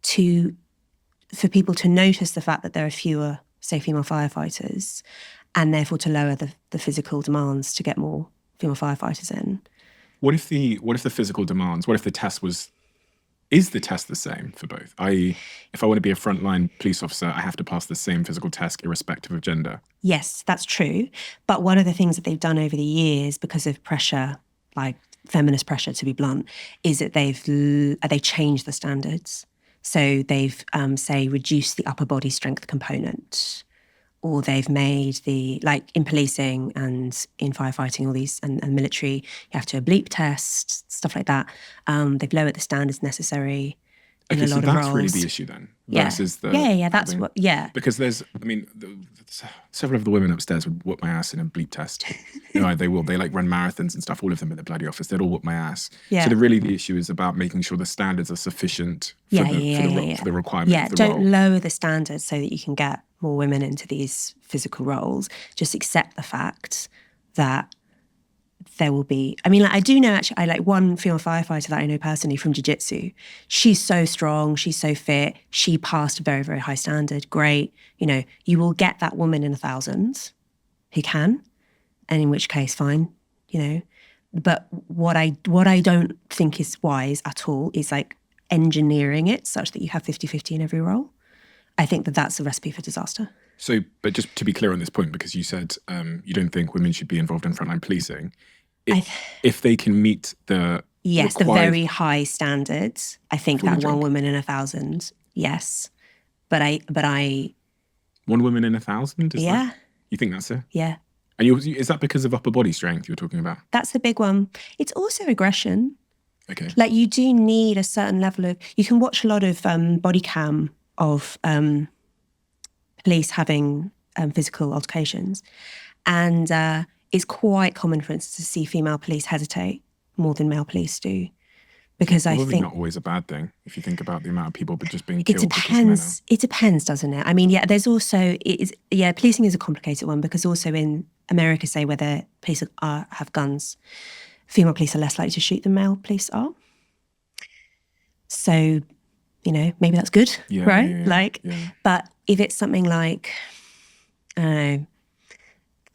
for people to notice the fact that there are fewer, say, female firefighters, and therefore to lower the physical demands to get more female firefighters in. What if the physical demands? What if the test is the test the same for both? I.e., if I want to be a frontline police officer, I have to pass the same physical test irrespective of gender. Yes, that's true. But one of the things that they've done over the years, because of pressure, like feminist pressure, to be blunt, is that they changed the standards. So they've, say, reduced the upper body strength component, or they've made in policing and in firefighting, all these, and military, you have to do a bleep test, stuff like that. They've lowered the standards necessary in a lot of roles. That's really the issue then, versus the... Yeah. Because several of the women upstairs would whoop my ass in a bleep test. No, they will. They run marathons and stuff, all of them at the bloody office. They'd all whoop my ass. Yeah. So the issue is about making sure the standards are sufficient for the requirements of the role. Don't lower the standards so that you can get more women into these physical roles. Just accept the fact that there will be... I do know, actually, I one female firefighter that I know personally from jiu-jitsu. She's so strong, she's so fit, she passed a very, very high standard. Great. You know, you will get that woman in 1,000 who can, and in which case, fine, you know. But what I don't think is wise at all is engineering it such that you have 50-50 in every role. I think that that's a recipe for disaster. So, but just to be clear on this point, because you said you don't think women should be involved in frontline policing, if they can meet the the very high standards, I think that one woman in 1,000, yes. But I 1 woman in 1,000? Yeah. You think that's it? Yeah. And is that because of upper body strength you're talking about? That's the big one. It's also aggression. Okay. You do need a certain level of... You can watch a lot of body cam of police having physical altercations. And it's quite common, for instance, to see female police hesitate more than male police do. Because I Probably think not always a bad thing if you think about the amount of people but just being it killed because men depends. It depends, doesn't it? I mean, yeah, there's also, policing is a complicated one because also in America, say, where the police have guns, female police are less likely to shoot than male police are. So, you know, maybe that's good, Yeah, right? yeah. But if it's something like, I don't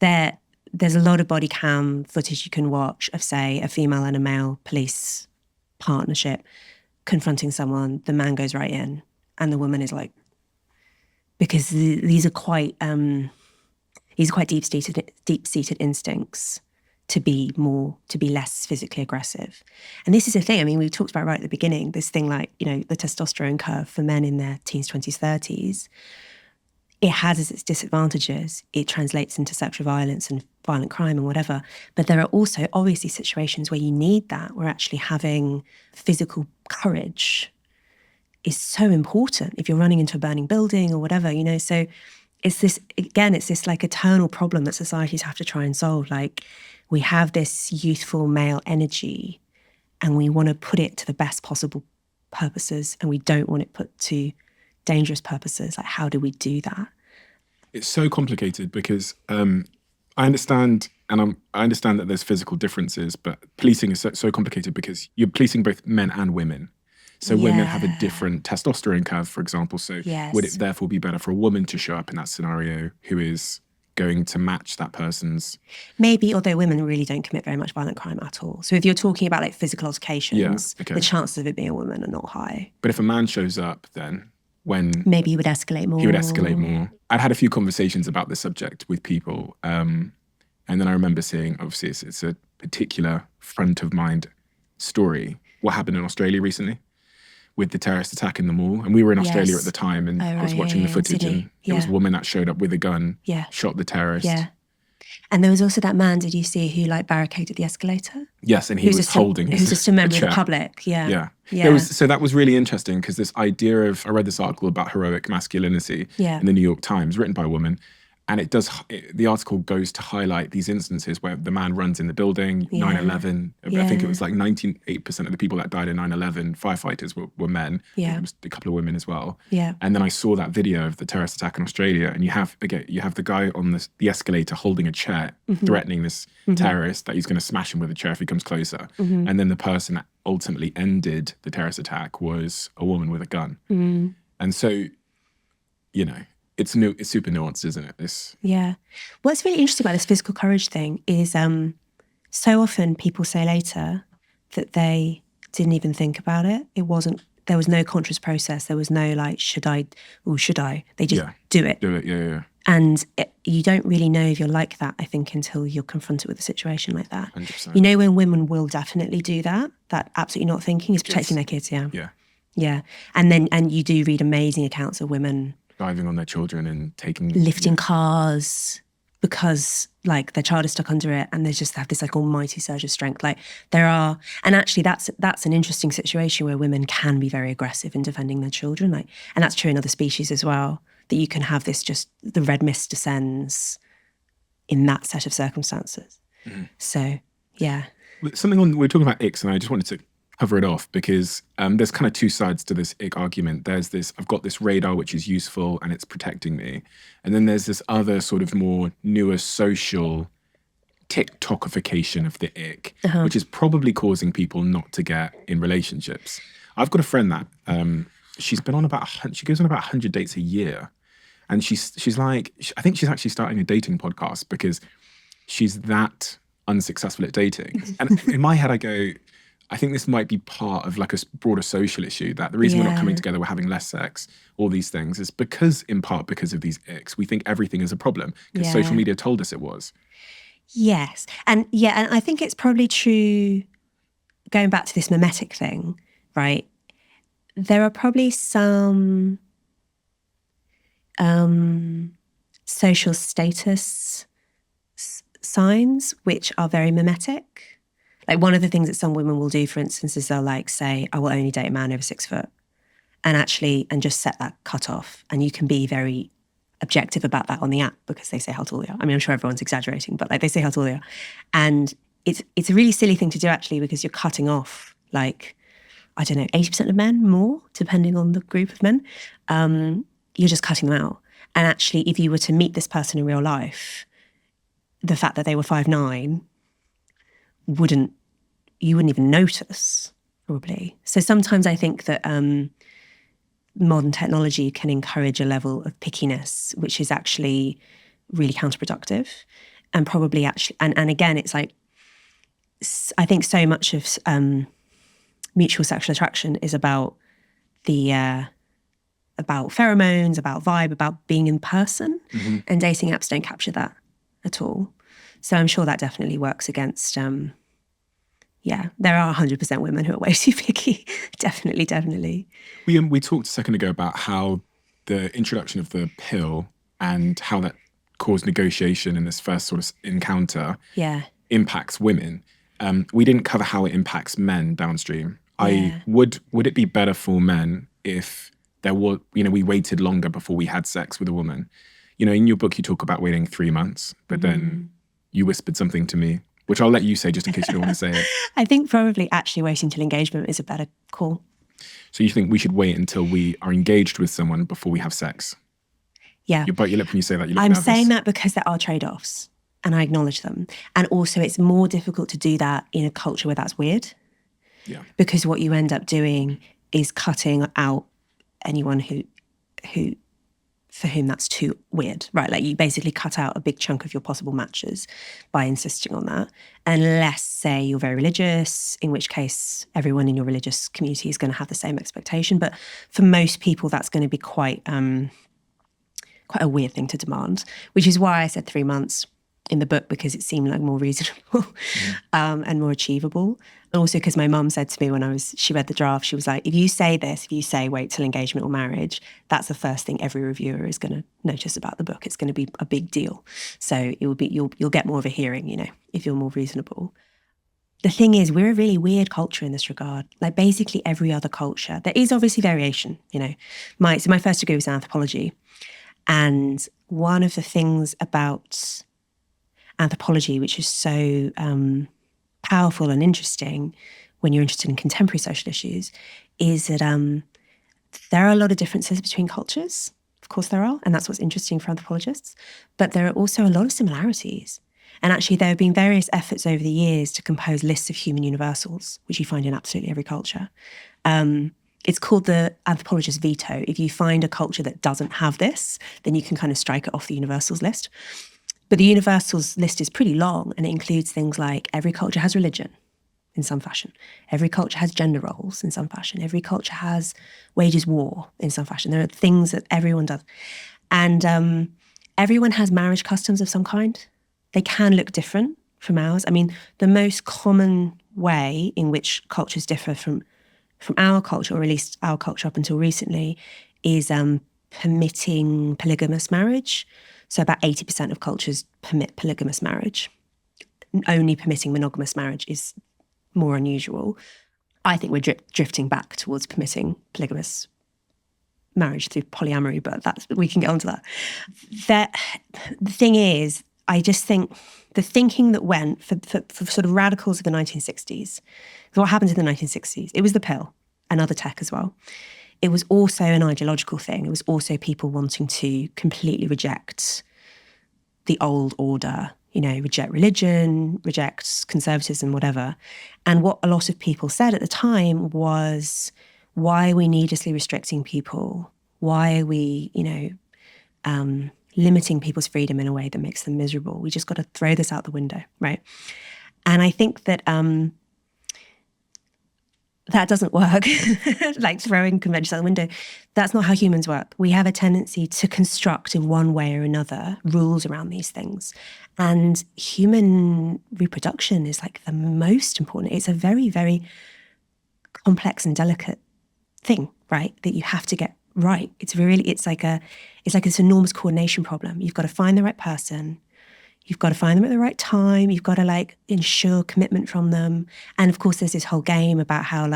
know, there's a lot of body cam footage you can watch of, say, a female and a male police partnership confronting someone. The man goes right in, and the woman is like, because these are quite deep-seated instincts to be less physically aggressive. And this is a thing. I mean, we talked about right at the beginning, this thing like, you know, the testosterone curve for men in their teens, 20s, 30s. It has as its disadvantages. It translates into sexual violence and violent crime and whatever. But there are also obviously situations where you need that, where actually having physical courage is so important if you're running into a burning building or whatever, you know. So it's this like eternal problem that societies have to try and solve. Like, we have this youthful male energy and we want to put it to the best possible purposes, and we don't want it put to dangerous purposes. Like, how do we do that? It's so complicated because I understand, and I understand that there's physical differences, but policing is so complicated because you're policing both men and women. So women have a different testosterone curve, for example. So would it therefore be better for a woman to show up in that scenario who is going to match that person's? Maybe, although women really don't commit very much violent crime at all. So if you're talking about like physical altercations, the chances of it being a woman are not high. But if a man shows up, then maybe he would escalate more. He would escalate more. I'd had a few conversations about this subject with people. And then I remember seeing, obviously, it's a particular front of mind story. What happened in Australia recently with the terrorist attack in the mall. And we were in Australia at the time, and I was watching the footage, and it was a woman that showed up with a gun, shot the terrorist. Yeah. And there was also that man, did you see, who like barricaded the escalator? Yes, and he was holding who's just a member of the public. So that was really interesting because this idea of, I read this article about heroic masculinity in the New York Times, written by a woman. And the article goes to highlight these instances where the man runs in the building, 9/11. I think it was like 98% of the people that died in 9/11, firefighters were men. Yeah. There was a couple of women as well. Yeah. And then I saw that video of the terrorist attack in Australia, and you have the guy on the escalator holding a chair, threatening this terrorist that he's going to smash him with a chair if he comes closer. And then the person that ultimately ended the terrorist attack was a woman with a gun. And so, you know, it's super nuanced, isn't it? Yeah. What's really interesting about this physical courage thing is so often people say later that they didn't even think about it. There was no conscious process. There was no like, should I? They just do it. Do it, yeah. And you don't really know if you're like that, I think, until you're confronted with a situation like that. 100%. You know, when women will definitely do that absolutely not thinking is protecting their kids, Yeah. And you do read amazing accounts of women diving on their children and lifting cars because like their child is stuck under it, and they just have this like almighty surge of strength. Like and actually that's an interesting situation where women can be very aggressive in defending their children. Like, and that's true in other species as well, that you can have this, just the red mist descends in that set of circumstances. So, yeah. We're talking about icks, and I just wanted to cover it off because there's kind of two sides to this ick argument. There's this, I've got this radar which is useful and it's protecting me. And then there's this other sort of more newer social TikTokification of the ick, which is probably causing people not to get in relationships. I've got a friend that she's been on she goes on about 100 dates a year. And she's like, I think she's actually starting a dating podcast because she's that unsuccessful at dating. And in my head I go, I think this might be part of like a broader social issue, that the reason we're not coming together, we're having less sex, all these things, is in part because of these icks. We think everything is a problem because social media told us it was. Yes. And I think it's probably true, going back to this mimetic thing, right? There are probably some social status signs which are very mimetic. Like, one of the things that some women will do, for instance, is they'll like say, I will only date a man over 6 foot, and just set that cut off. And you can be very objective about that on the app because they say how tall they are. I mean, I'm sure everyone's exaggerating, but like they say how tall they are. And it's a really silly thing to do actually, because you're cutting off like I don't know, 80% of men, more, depending on the group of men, you're just cutting them out. And actually, if you were to meet this person in real life, the fact that they were 5'9" you wouldn't even notice, probably. So sometimes I think that modern technology can encourage a level of pickiness, which is actually really counterproductive. And probably actually, and again, it's like, I think so much of mutual sexual attraction is about about pheromones, about vibe, about being in person, and dating apps don't capture that at all. So I'm sure that definitely works against. There are 100% women who are way too picky. Definitely. We talked a second ago about how the introduction of the pill and how that caused negotiation in this first sort of encounter impacts women. We didn't cover how it impacts men downstream. Would it be better for men if there were, we waited longer before we had sex with a woman? In your book you talk about waiting 3 months, but then you whispered something to me, which I'll let you say just in case you don't want to say it. I think probably actually waiting till engagement is a better call. So you think we should wait until we are engaged with someone before we have sex? Yeah. You bite your lip when you say that. You look I'm nervous. saying that because there are trade-offs and I acknowledge them. And also it's more difficult to do that in a culture where that's weird. Yeah. Because what you end up doing is cutting out anyone who for whom that's too weird, right? Like you basically cut out a big chunk of your possible matches by insisting on that. Unless, say, you're very religious, in which case everyone in your religious community is going to have the same expectation. But for most people, that's going to be quite a weird thing to demand, which is why I said 3 months in the book, because it seemed like more reasonable and more achievable. And also because my mum said to me when she read the draft, she was like, if you say wait till engagement or marriage, that's the first thing every reviewer is going to notice about the book. It's going to be a big deal. So it will be, you'll get more of a hearing, if you're more reasonable. The thing is, we're a really weird culture in this regard. Like basically every other culture, there is obviously variation, my first degree was in anthropology. And one of the things about anthropology, which is so powerful and interesting when you're interested in contemporary social issues, is that there are a lot of differences between cultures. Of course there are, and that's what's interesting for anthropologists. But there are also a lot of similarities. And actually there have been various efforts over the years to compose lists of human universals, which you find in absolutely every culture. It's called the anthropologist's veto. If you find a culture that doesn't have this, then you can kind of strike it off the universals list. But the universals list is pretty long, and it includes things like every culture has religion in some fashion. Every culture has gender roles in some fashion. Every culture wages war in some fashion. There are things that everyone does. And everyone has marriage customs of some kind. They can look different from ours. I mean, the most common way in which cultures differ from our culture, or at least our culture up until recently, is permitting polygamous marriage. So about 80% of cultures permit polygamous marriage. Only permitting monogamous marriage is more unusual. I think we're drifting back towards permitting polygamous marriage through polyamory, but we can get onto that. The thing is, I just think the thinking that went for sort of radicals of the 1960s, what happened in the 1960s, it was the pill and other tech as well. It was also an ideological thing. It was also people wanting to completely reject the old order, reject religion, reject conservatism, whatever. And what a lot of people said at the time was, why are we needlessly restricting people? Why are we, limiting people's freedom in a way that makes them miserable? We just got to throw this out the window, right? And I think that that doesn't work, like throwing conventions out the window. That's not how humans work. We have a tendency to construct in one way or another rules around these things. And human reproduction is like the most important. It's a very, very complex and delicate thing, right? That you have to get right. It's like this enormous coordination problem. You've got to find the right person. You've got to find them at the right time. You've got to ensure commitment from them. And of course, there's this whole game about how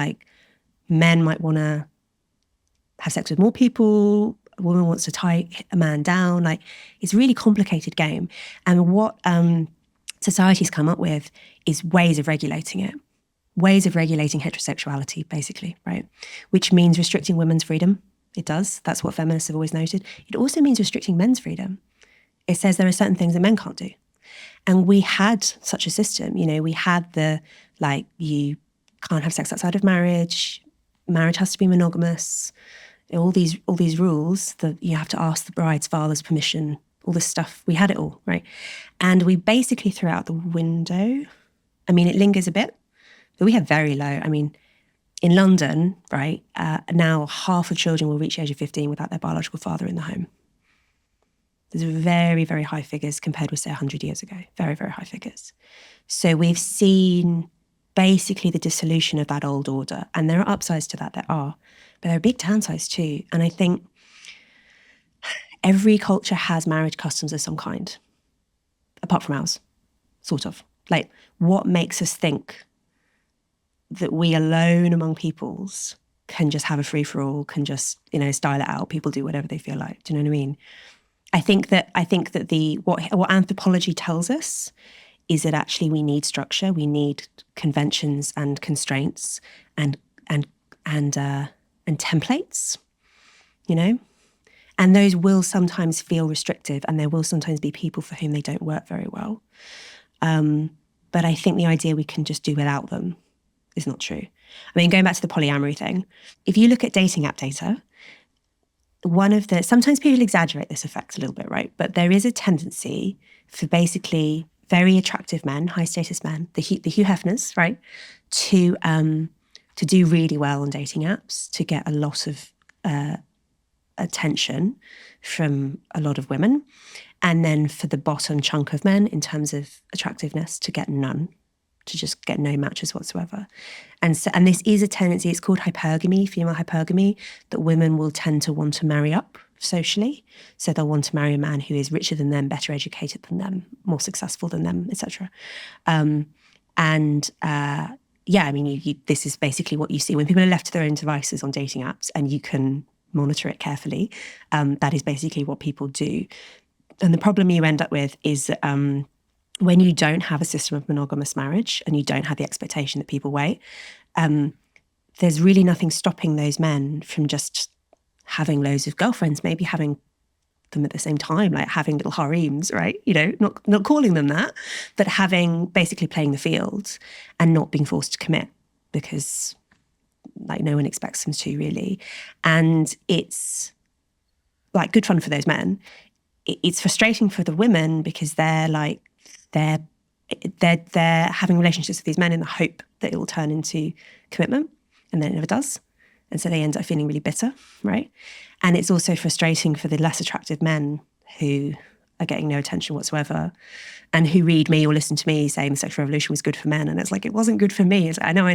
men might want to have sex with more people. A woman wants to tie a man down. It's a really complicated game. And what society's come up with is ways of regulating it, ways of regulating heterosexuality, basically, right? Which means restricting women's freedom. It does. That's what feminists have always noted. It also means restricting men's freedom. It says there are certain things that men can't do. And we had such a system, we had you can't have sex outside of marriage has to be monogamous, all these rules that you have to ask the bride's father's permission, all this stuff. We had it all, right? And we basically threw out the window. I mean, it lingers a bit, but we have very low. I mean, in London, right, now half of children will reach the age of 15 without their biological father in the home. There's very, very high figures compared with, say, 100 years ago. Very, very high figures. So we've seen basically the dissolution of that old order. And there are upsides to that, there are. But there are big downsides too. And I think every culture has marriage customs of some kind, apart from ours, sort of. Like, what makes us think that we alone among peoples can just have a free-for-all, can just, style it out, people do whatever they feel like. Do you know what I mean? I think that what anthropology tells us is that actually we need structure, we need conventions and constraints and templates, and those will sometimes feel restrictive, and there will sometimes be people for whom they don't work very well. But I think the idea we can just do without them is not true. I mean, going back to the polyamory thing, if you look at dating app data, sometimes people exaggerate this effect a little bit, right? But there is a tendency for basically very attractive men, high status men, the Hugh Hefners, right, to do really well on dating apps, to get a lot of attention from a lot of women, and then for the bottom chunk of men in terms of attractiveness to get none, to just get no matches whatsoever. And this is a tendency, it's called hypergamy, female hypergamy, that women will tend to want to marry up socially. So they'll want to marry a man who is richer than them, better educated than them, more successful than them, etc. I mean, this is basically what you see when people are left to their own devices on dating apps, and you can monitor it carefully. That is basically what people do. And the problem you end up with is that when you don't have a system of monogamous marriage and you don't have the expectation that people wait, there's really nothing stopping those men from just having loads of girlfriends, maybe having them at the same time, like having little harems, right? Not calling them that, but basically playing the field and not being forced to commit because no one expects them to, really. And it's good fun for those men. It's frustrating for the women because they're having relationships with these men in the hope that it will turn into commitment, and then it never does. And so they end up feeling really bitter, right? And it's also frustrating for the less attractive men who are getting no attention whatsoever and who read me or listen to me saying the sexual revolution was good for men. And it's like, it wasn't good for me. It's like, I know.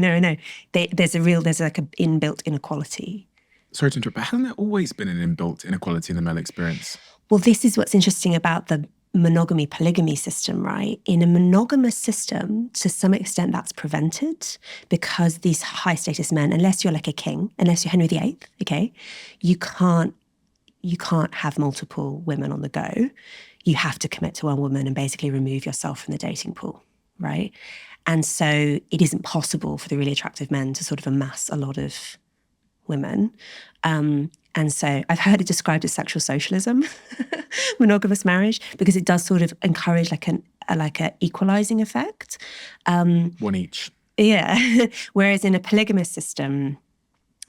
There's like an inbuilt inequality. Sorry to interrupt, but hasn't there always been an inbuilt inequality in the male experience? Well, this is what's interesting about the monogamy-polygamy system, right? In a monogamous system, to some extent that's prevented because these high-status men, unless you're like a king, unless you're Henry VIII, okay, you can't have multiple women on the go. You have to commit to one woman and basically remove yourself from the dating pool, right? And so it isn't possible for the really attractive men to sort of amass a lot of women. And so I've heard it described as sexual socialism, monogamous marriage, because it does sort of encourage like an equalizing effect. One each. Yeah. Whereas in a polygamous system,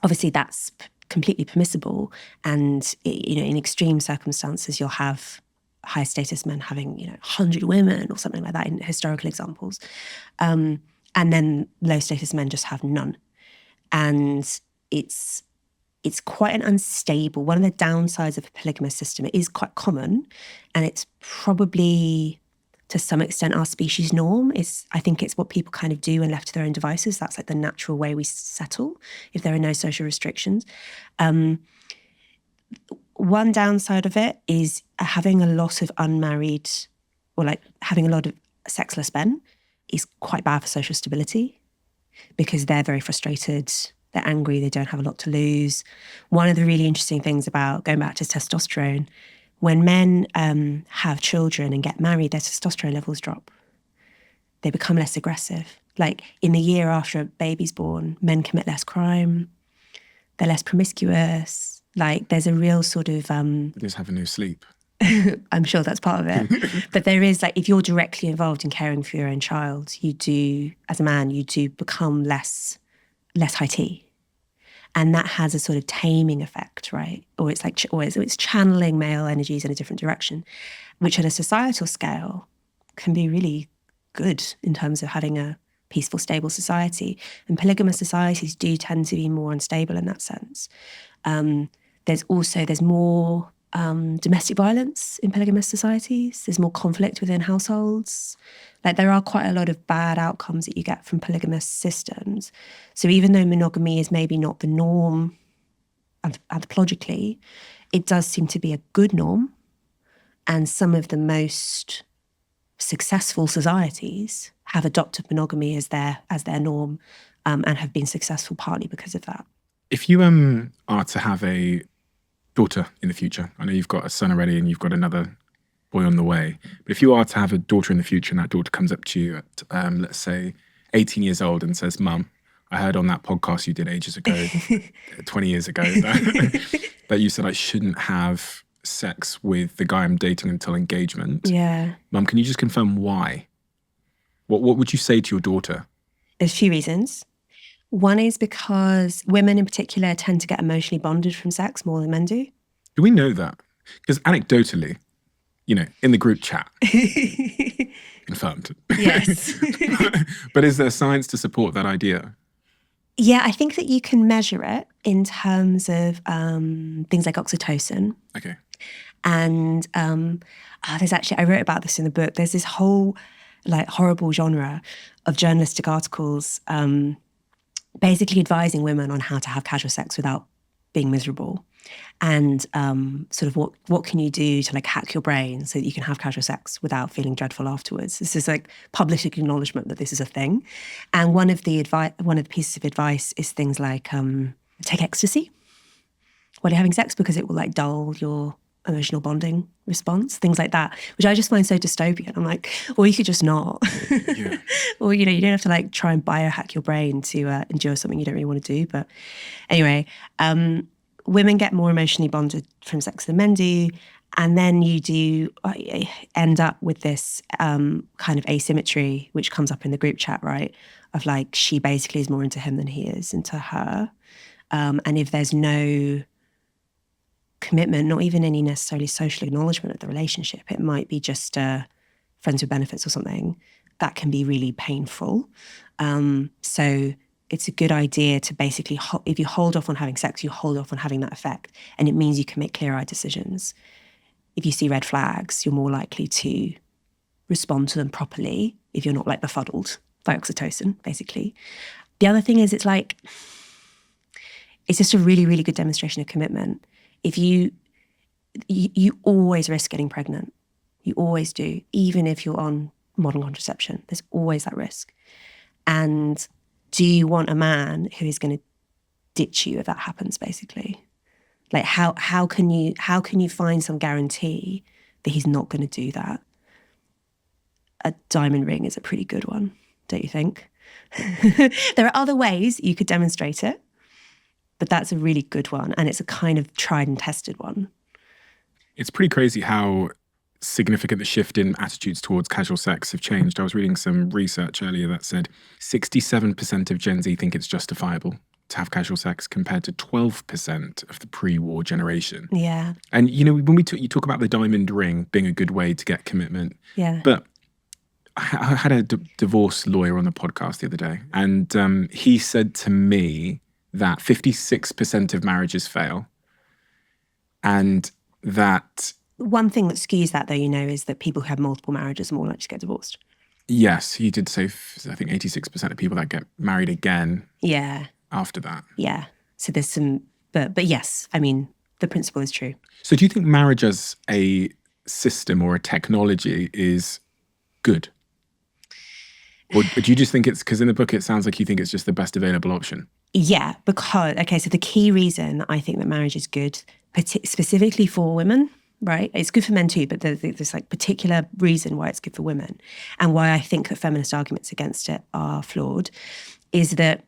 obviously that's completely permissible. And, in extreme circumstances, you'll have high status men having, 100 women or something like that in historical examples. And then low status men just have none. And it's quite an unstable, one of the downsides of a polygamous system. It is quite common, and it's probably to some extent our species norm. I think it's what people kind of do when left to their own devices. That's like the natural way we settle if there are no social restrictions. One downside of it is having a lot of unmarried, or like having a lot of sexless men is quite bad for social stability because they're very frustrated. They're angry, they don't have a lot to lose. One of the really interesting things about going back to testosterone, when men have children and get married, their testosterone levels drop. they become less aggressive. Like in the year after a baby's born, men commit less crime, they're less promiscuous. Like there's a real sort of They just have no sleep. I'm sure that's part of it. But there is, like, if you're directly involved in caring for your own child, you do, as a man, you do become less high tea. And that has a sort of taming effect, right? Or it's like, it's channeling male energies in a different direction, which at a societal scale can be really good in terms of having a peaceful, stable society. And polygamous societies do tend to be more unstable in that sense. There's more domestic violence in polygamous societies. There's more conflict within households. Like there are quite a lot of bad outcomes that you get from polygamous systems. So even though monogamy is maybe not the norm anthropologically, it does seem to be a good norm. And some of the most successful societies have adopted monogamy as their norm, and have been successful partly because of that. If you are to have a daughter in the future, I know you've got a son already and you've got another boy on the way, but if you are to have a daughter in the future and that daughter comes up to you at, let's say, 18 years old and says, "Mum, I heard on that podcast you did ages ago, 20 years ago, that you said I shouldn't have sex with the guy I'm dating until engagement. Yeah. Mum, can you just confirm why? What would you say to your daughter?" There's a few reasons. One is because women in particular tend to get emotionally bonded from sex more than men do. Do we know that? Because anecdotally, in the group chat, confirmed. Yes. But is there science to support that idea? Yeah, I think that you can measure it in terms of things like oxytocin. Okay. And there's actually, I wrote about this in the book, there's this whole like horrible genre of journalistic articles basically advising women on how to have casual sex without being miserable. And sort of what can you do to like hack your brain so that you can have casual sex without feeling dreadful afterwards. This is like public acknowledgement that this is a thing. And one of the pieces of advice is things like take ecstasy while you're having sex because it will like dull your emotional bonding response, things like that, which I just find so dystopian. I'm like, or you could just not. Yeah. Or, you don't have to like try and biohack your brain to endure something you don't really want to do. But anyway, women get more emotionally bonded from sex than men do. And then you do end up with this kind of asymmetry, which comes up in the group chat, right? Of like, she basically is more into him than he is into her. And if there's no commitment, not even any necessarily social acknowledgement of the relationship, it might be just friends with benefits or something, that can be really painful. So it's a good idea to basically, if you hold off on having sex, you hold off on having that effect. And it means you can make clear-eyed decisions. If you see red flags, you're more likely to respond to them properly if you're not like befuddled by oxytocin, basically. The other thing is it's just a really, really good demonstration of commitment. If you always risk getting pregnant. You always do, even if you're on modern contraception. There's always that risk. And do you want a man who is going to ditch you if that happens, basically? Like how can you find some guarantee that he's not going to do that? A diamond ring is a pretty good one, don't you think? There are other ways you could demonstrate it, but that's a really good one, and it's a kind of tried and tested one. It's pretty crazy how significant the shift in attitudes towards casual sex have changed. I was reading some research earlier that said 67% of Gen Z think it's justifiable to have casual sex compared to 12% of the pre-war generation. Yeah. And, when you talk about the diamond ring being a good way to get commitment. Yeah. But I had a divorce lawyer on the podcast the other day, and he said to me that 56% of marriages fail, and that... One thing that skews that, though, is that people who have multiple marriages are more likely to get divorced. Yes, he did say, I think 86% of people that get married again after that. Yeah. So there's some... But yes, I mean, the principle is true. So do you think marriage as a system or a technology is good? Or do you just think it's... Because in the book, it sounds like you think it's just the best available option. Yeah, because, so the key reason I think that marriage is good, specifically for women, right? It's good for men too, but there's like particular reason why it's good for women, and why I think that feminist arguments against it are flawed, is that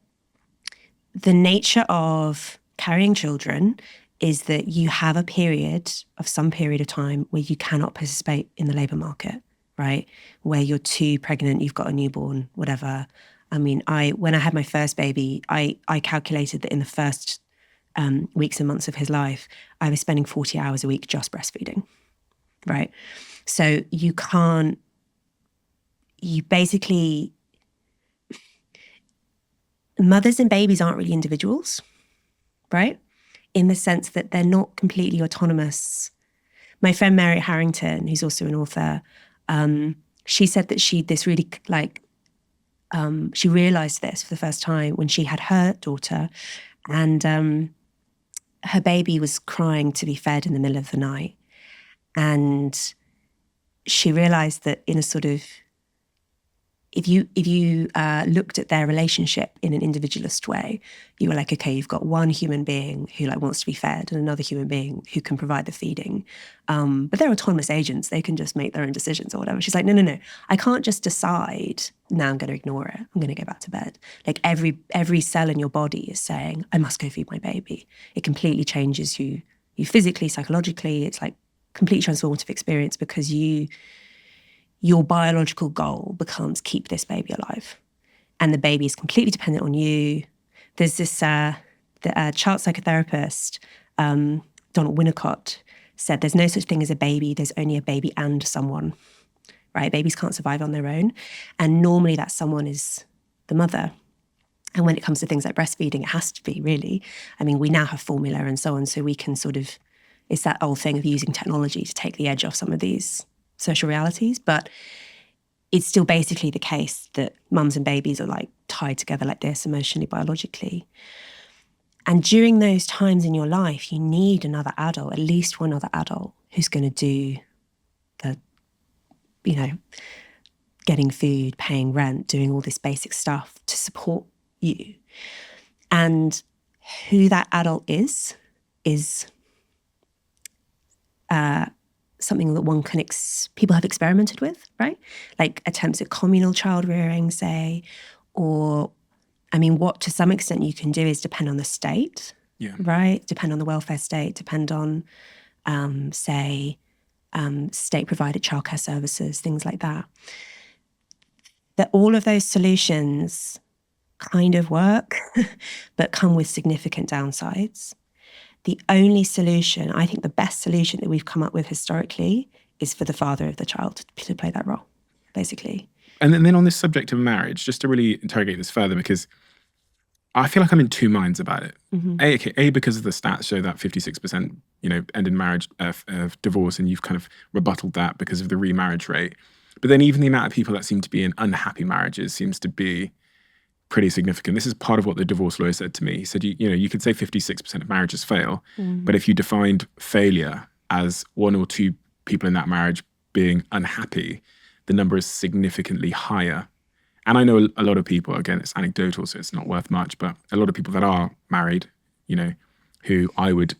the nature of carrying children is that you have a period of some period of time where you cannot participate in the labour market, right? Where you're too pregnant, you've got a newborn, whatever. I mean, when I had my first baby, I calculated that in the first weeks and months of his life, I was spending 40 hours a week just breastfeeding, right? So you basically, mothers and babies aren't really individuals, right? In the sense that they're not completely autonomous. My friend Mary Harrington, who's also an author, she said that she realized this for the first time when she had her daughter, and her baby was crying to be fed in the middle of the night. And she realized that in a sort of, if you looked at their relationship in an individualist way, you were like, okay, you've got one human being who like wants to be fed and another human being who can provide the feeding. But they're autonomous agents. They can just make their own decisions or whatever. She's like, no. I can't just decide, now I'm going to ignore it. I'm going to go back to bed. Like every cell in your body is saying, I must go feed my baby. It completely changes you physically, psychologically. It's like completely transformative experience because your biological goal becomes keep this baby alive. And the baby is completely dependent on you. There's this child psychotherapist, Donald Winnicott, said there's no such thing as a baby, there's only a baby and someone, right? Babies can't survive on their own. And normally that someone is the mother. And when it comes to things like breastfeeding, it has to be, really. I mean, we now have formula and so on, so we can sort of, it's that old thing of using technology to take the edge off some of these social realities, but it's still basically the case that mums and babies are like tied together like this emotionally, biologically. And during those times in your life, you need another adult, at least one other adult, who's going to do the, getting food, paying rent, doing all this basic stuff to support you. And who that adult is something that people have experimented with, right? Like attempts at communal child rearing, say, or, I mean, what to some extent you can do is depend on the state, right? Depend on the welfare state, depend on, state-provided childcare services, things like that. That all of those solutions kind of work, but come with significant downsides. The only solution, I think the best solution that we've come up with historically, is for the father of the child to play that role, basically. And then on this subject of marriage, just to really interrogate this further, because I feel like I'm in two minds about it. A, because of the stats show that 56%, end in marriage, divorce, and you've kind of rebutted that because of the remarriage rate. But then even the amount of people that seem to be in unhappy marriages seems to be pretty significant. This is part of what the divorce lawyer said to me. He said, you could say 56% of marriages fail, but if you defined failure as one or two people in that marriage being unhappy, the number is significantly higher. And I know a lot of people, again, it's anecdotal, so it's not worth much, but a lot of people that are married, who I would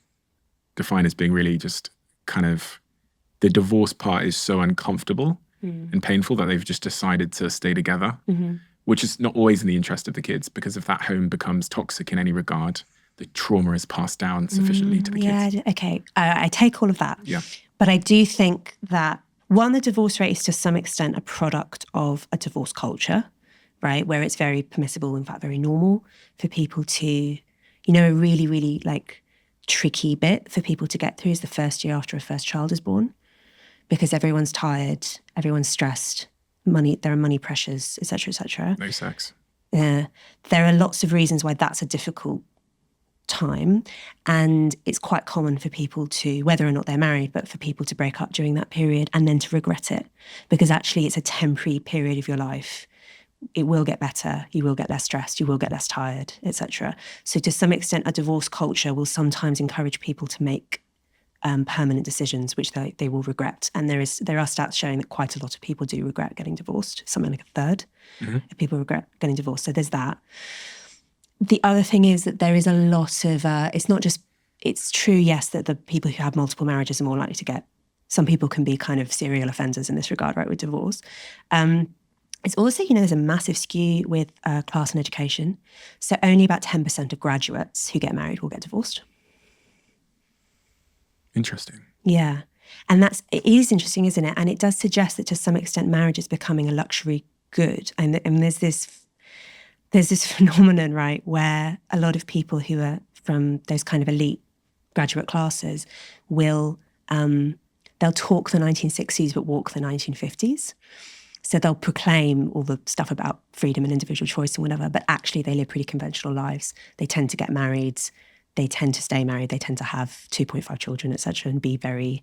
define as being really just kind of, the divorce part is so uncomfortable and painful that they've just decided to stay together. Which is not always in the interest of the kids, because if that home becomes toxic in any regard, the trauma is passed down sufficiently to the kids. Yeah, okay. I take all of that. Yeah. But I do think that, one, the divorce rate is to some extent a product of a divorce culture, right? Where it's very permissible, in fact, very normal for people to, a really, really like tricky bit for people to get through is the first year after a first child is born, because everyone's tired, everyone's stressed. There are money pressures, et cetera, et cetera. No sex. There are lots of reasons why that's a difficult time. And it's quite common for people to, whether or not they're married, but for people to break up during that period and then to regret it. Because actually it's a temporary period of your life. It will get better. You will get less stressed. You will get less tired, et cetera. So to some extent, a divorce culture will sometimes encourage people to make permanent decisions, which they will regret. And there are stats showing that quite a lot of people do regret getting divorced. Something like a third of people regret getting divorced. So there's that. The other thing is that there is a lot of, it's true, yes, that the people who have multiple marriages are more likely to get some people can be kind of serial offenders in this regard, right, with divorce. It's also, there's a massive skew with class and education. So only about 10% of graduates who get married will get divorced. Interesting. Yeah. And it is interesting, isn't it? And it does suggest that to some extent marriage is becoming a luxury good. And there's this phenomenon, right, where a lot of people who are from those kind of elite graduate classes will, they'll talk the 1960s but walk the 1950s. So they'll proclaim all the stuff about freedom and individual choice and whatever, but actually they live pretty conventional lives. They tend to get married. They tend to stay married. They tend to have 2.5 children, etc., and be very,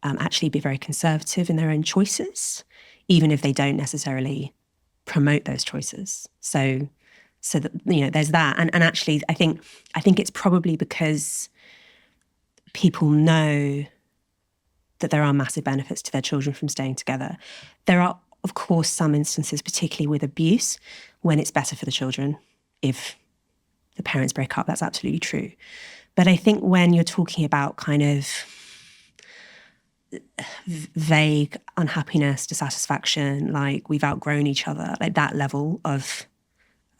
actually be very conservative in their own choices, even if they don't necessarily promote those choices. So that, there's that. And actually, I think it's probably because people know that there are massive benefits to their children from staying together. There are, of course, some instances, particularly with abuse, when it's better for the children if the parents break up. That's absolutely true. But I think when you're talking about kind of vague unhappiness, dissatisfaction, like we've outgrown each other, like that level of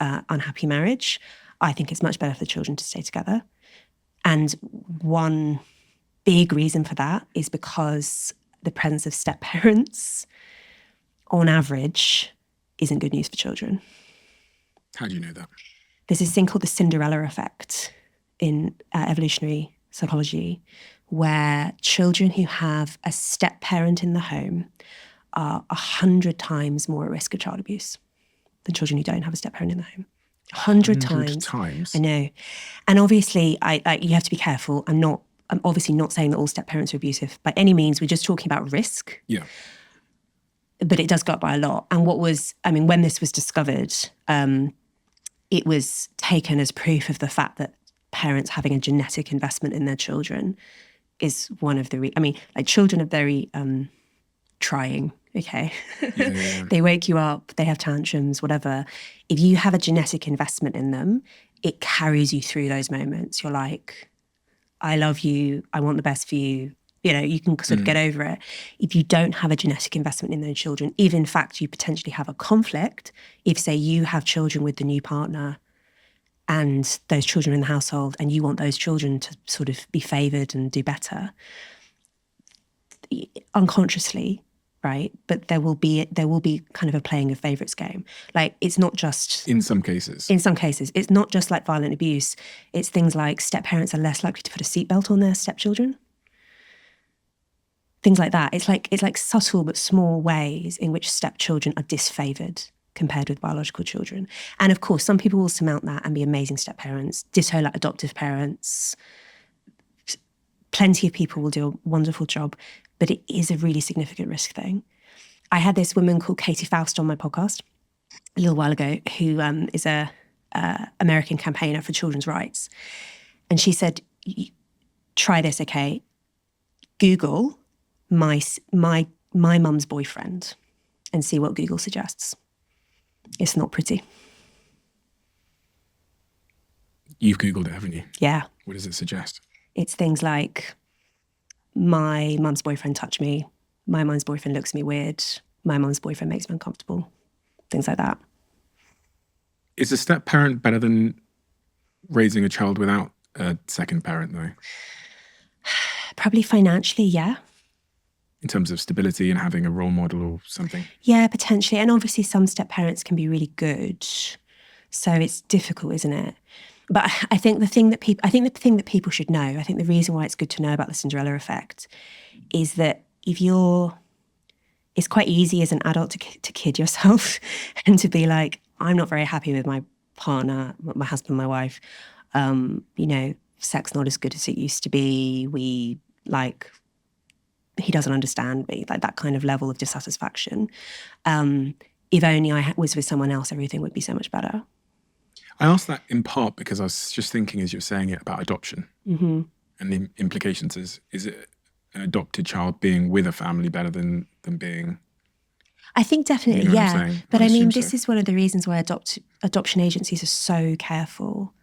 unhappy marriage, I think it's much better for the children to stay together. And one big reason for that is because the presence of step-parents, on average, isn't good news for children. How do you know that? There's this thing called the Cinderella effect in evolutionary psychology, where children who have a step-parent in the home are 100 times more at risk of child abuse than children who don't have a step-parent in the home. 100 times. I know. And obviously, you have to be careful. I'm obviously not saying that all step-parents are abusive by any means. We're just talking about risk. Yeah. But it does go up by a lot. And when this was discovered, it was taken as proof of the fact that parents having a genetic investment in their children is one of the children are very trying, okay? Yeah. They wake you up, they have tantrums, whatever. If you have a genetic investment in them, it carries you through those moments. You're like, I love you, I want the best for you. You can sort of get over it. If you don't have a genetic investment in those children, if in fact you potentially have a conflict, if say you have children with the new partner and those children in the household and you want those children to sort of be favoured and do better, unconsciously, right? But there will be kind of a playing of favourites game. Like, it's not just... In some cases. It's not just like violent abuse. It's things like step-parents are less likely to put a seatbelt on their stepchildren. Things like that. It's like subtle but small ways in which stepchildren are disfavoured compared with biological children. And of course, some people will surmount that and be amazing step-parents, ditto like adoptive parents. Plenty of people will do a wonderful job, but it is a really significant risk thing. I had this woman called Katie Faust on my podcast a little while ago, who is a American campaigner for children's rights. And she said, try this, okay? Google my mum's boyfriend and see what Google suggests. It's not pretty. You've Googled it, haven't you? Yeah. What does it suggest? It's things like, my mum's boyfriend touched me, my mum's boyfriend looks at me weird, my mum's boyfriend makes me uncomfortable, things like that. Is a step-parent better than raising a child without a second parent, though? Probably financially, yeah. In terms of stability and having a role model or something? Yeah, potentially. And obviously some step-parents can be really good. So it's difficult, isn't it? But I think the thing that people should know, I think the reason why it's good to know about the Cinderella effect is that it's quite easy as an adult to kid yourself and to be like, I'm not very happy with my partner, my husband, my wife. Sex not as good as it used to be. He doesn't understand me, like that kind of level of dissatisfaction. If only I was with someone else, everything would be so much better. I asked that in part because I was just thinking as you're saying it about adoption and the implications. Is it an adopted child being with a family better than being... I think definitely, you know yeah. What I'm saying? But I mean, this so. is one of the reasons why adoption agencies are so careful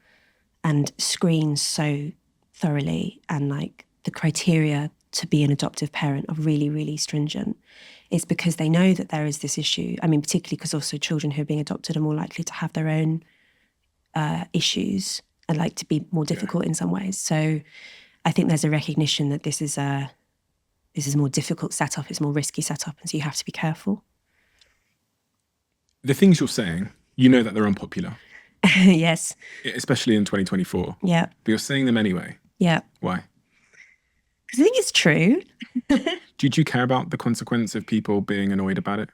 and screen so thoroughly, and like the criteria to be an adoptive parent are really, really stringent. It's because they know that there is this issue. I mean, particularly because also children who are being adopted are more likely to have their own issues and like to be more difficult in some ways. So I think there's a recognition that this is a more difficult setup, it's a more risky setup, and so you have to be careful. The things you're saying, you know that they're unpopular, Yes. especially in 2024. Yeah. But you're saying them anyway. Yeah. Why? Because I think it's true. Do you care about the consequence of people being annoyed about it?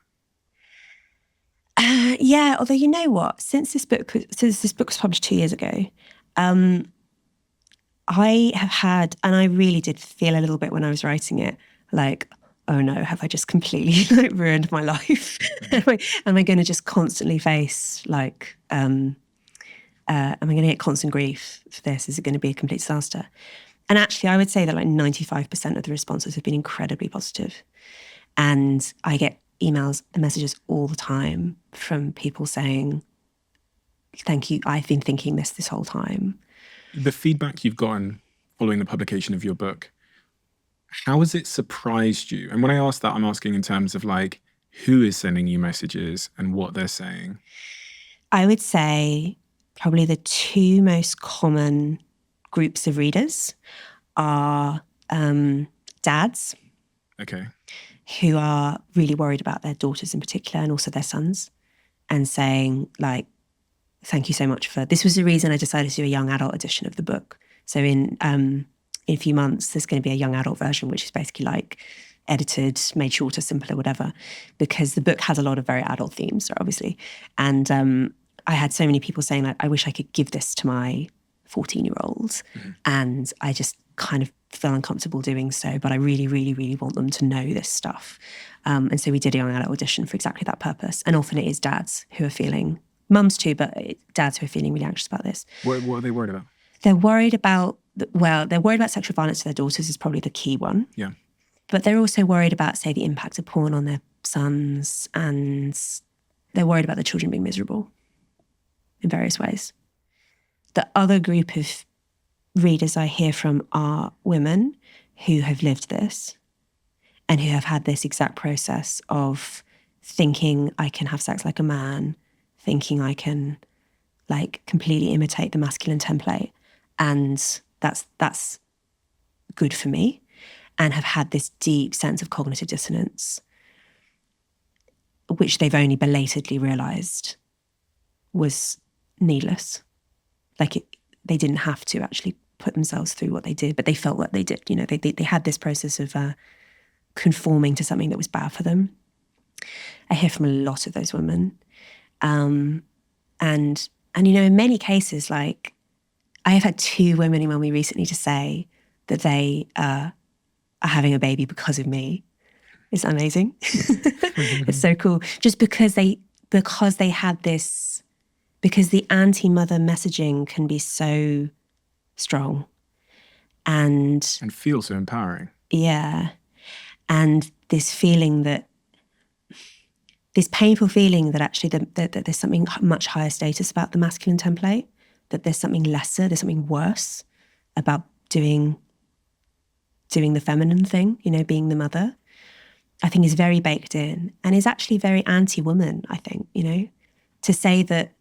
Yeah, although you know what? Since this book was published 2 years ago, I have had, and I really did feel a little bit when I was writing it, like, oh no, have I just completely like ruined my life? Am I going to just constantly face like, am I going to get constant grief for this? Is it going to be a complete disaster? And actually, I would say that like 95% of the responses have been incredibly positive. And I get emails and messages all the time from people saying, thank you, I've been thinking this whole time. The feedback you've gotten following the publication of your book, how has it surprised you? And when I ask that, I'm asking in terms of like, who is sending you messages and what they're saying? I would say probably the two most common groups of readers are dads. Okay. Who are really worried about their daughters in particular and also their sons, and saying like, thank you so much for, this was the reason I decided to do a young adult edition of the book. So in a few months, there's going to be a young adult version, which is basically like edited, made shorter, simpler, whatever, because the book has a lot of very adult themes, obviously. And I had so many people saying like, I wish I could give this to my 14-year-olds. And I just kind of feel uncomfortable doing so, but I really, really, really want them to know this stuff. And so we did a young adult edition for exactly that purpose. And often it is dads who are feeling, mums too, but dads who are feeling really anxious about this. What are they worried about? They're worried about, they're worried about sexual violence to their daughters is probably the key one. Yeah. But they're also worried about, say, the impact of porn on their sons, and they're worried about the children being miserable in various ways. The other group of readers I hear from are women who have lived this and who have had this exact process of thinking I can have sex like a man, thinking I can like completely imitate the masculine template, and that's good for me, and have had this deep sense of cognitive dissonance, which they've only belatedly realised was needless. Like they didn't have to actually put themselves through what they did, but they felt what they did. You know, they had this process of conforming to something that was bad for them. I hear from a lot of those women. And you know, in many cases, like I have had 2 women email me recently to say that they are having a baby because of me. It's amazing. It's so cool. Just because they had this, because the anti-mother messaging can be so strong and feel so empowering. Yeah. And this feeling that, this painful feeling that actually that there's something much higher status about the masculine template, that there's something lesser, there's something worse about doing the feminine thing, you know, being the mother, I think is very baked in and is actually very anti-woman, I think, you know, to say that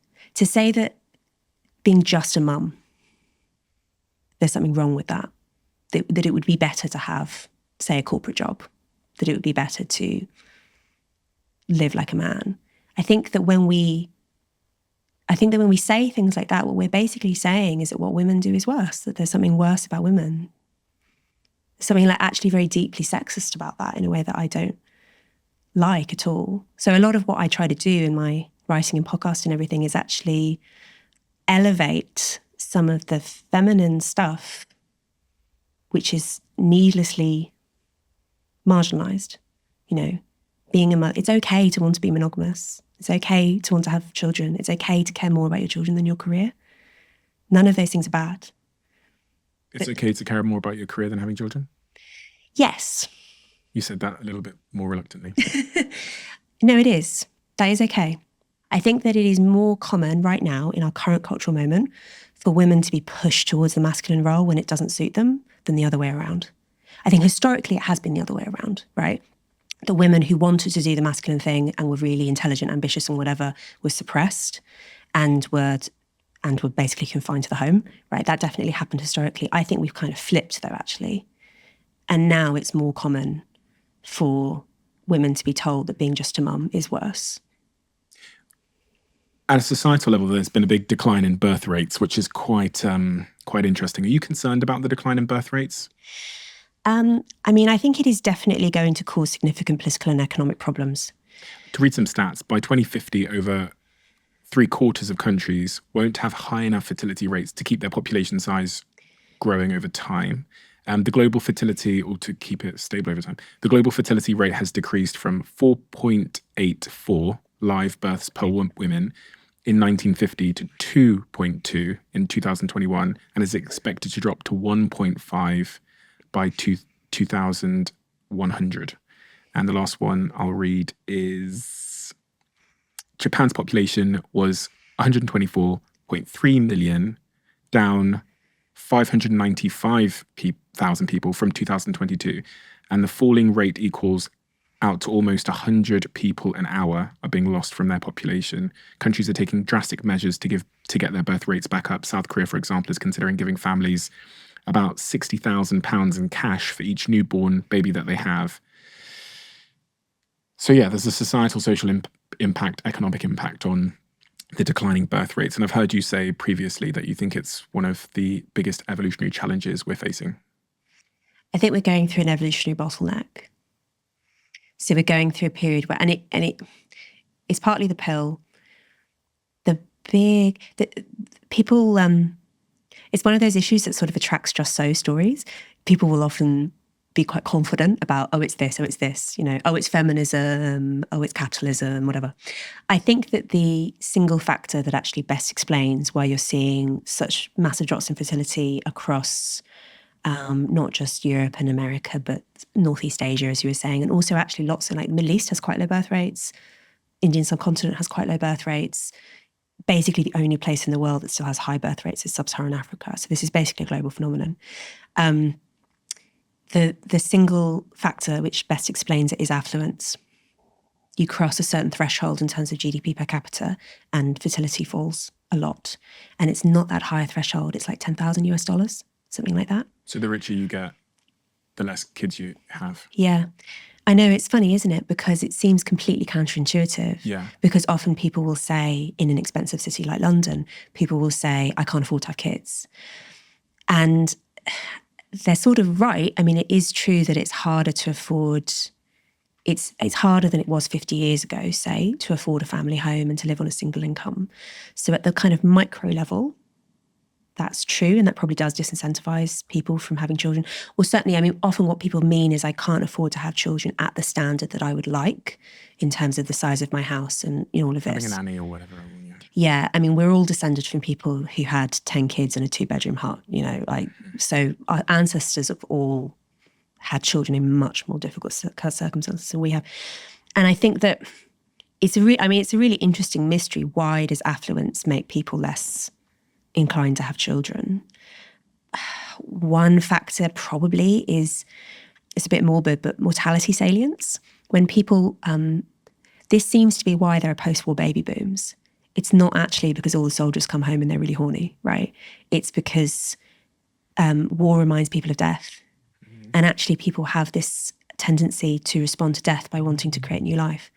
being just a mum, there's something wrong with that it would be better to have, say, a corporate job, that it would be better to live like a man. I think that when we say things like that, what we're basically saying is that what women do is worse, that there's something worse about women. Something like actually very deeply sexist about that in a way that I don't like at all. So a lot of what I try to do in my writing and podcast and everything is actually elevate some of the feminine stuff, which is needlessly marginalized. You know, being a mother, it's okay to want to be monogamous. It's okay to want to have children. It's okay to care more about your children than your career. None of those things are bad. It's okay to care more about your career than having children? Yes. You said that a little bit more reluctantly. No, it is. That is okay. I think that it is more common right now in our current cultural moment for women to be pushed towards the masculine role when it doesn't suit them than the other way around. I think historically it has been the other way around, right? The women who wanted to do the masculine thing and were really intelligent, ambitious, and whatever were suppressed and were basically confined to the home, right? That definitely happened historically. I think we've kind of flipped though, actually. And now it's more common for women to be told that being just a mum is worse. At a societal level, there's been a big decline in birth rates, which is quite interesting. Are you concerned about the decline in birth rates? I mean, I think it is definitely going to cause significant political and economic problems. To read some stats, by 2050, over 3/4 of countries won't have high enough fertility rates to keep their population size growing over time. The global fertility, or to keep it stable over time, the global fertility rate has decreased from 4.84 live births per women in 1950 to 2.2 in 2021, and is expected to drop to 1.5 by 2100. And the last one I'll read is Japan's population was 124.3 million, down 595,000 people from 2022. And the falling rate equals out to almost 100 people an hour are being lost from their population. Countries are taking drastic measures to get their birth rates back up. South Korea, for example, is considering giving families about £60,000 in cash for each newborn baby that they have. So yeah, there's a societal, social impact, economic impact on the declining birth rates. And I've heard you say previously that you think it's one of the biggest evolutionary challenges we're facing. I think we're going through an evolutionary bottleneck. So we're going through a period where, it's partly the pill, people, it's one of those issues that sort of attracts just so stories. People will often be quite confident about, oh, it's this, oh, it's feminism, oh, it's capitalism, whatever. I think that the single factor that actually best explains why you're seeing such massive drops in fertility across not just Europe and America, but Northeast Asia, as you were saying, and also actually lots of, like, the Middle East has quite low birth rates. Indian subcontinent has quite low birth rates. Basically, the only place in the world that still has high birth rates is sub-Saharan Africa. So this is basically a global phenomenon. The single factor which best explains it is affluence. You cross a certain threshold in terms of GDP per capita and fertility falls a lot. And it's not that high a threshold. It's like $10,000, something like that. So the richer you get, the less kids you have. Yeah. I know, it's funny, isn't it? Because it seems completely counterintuitive. Yeah. Because often people will say, in an expensive city like London, people will say, I can't afford to have kids. And they're sort of right. I mean, it is true that it's harder to afford, it's harder than it was 50 years ago, say, to afford a family home and to live on a single income. So at the kind of micro level, that's true, and that probably does disincentivize people from having children. Or certainly, I mean, often what people mean is I can't afford to have children at the standard that I would like in terms of the size of my house and, you know, all of this. Having a nanny or whatever. Yeah, I mean, we're all descended from people who had 10 kids in a 2-bedroom hut, you know, like, so our ancestors have all had children in much more difficult circumstances than we have. And I think that it's a really interesting mystery. Why does affluence make people less inclined to have children? One factor probably is, it's a bit morbid, but mortality salience. When people, this seems to be why there are post-war baby booms. It's not actually because all the soldiers come home and they're really horny, right? It's because war reminds people of death. Mm-hmm. And actually people have this tendency to respond to death by wanting to create new life.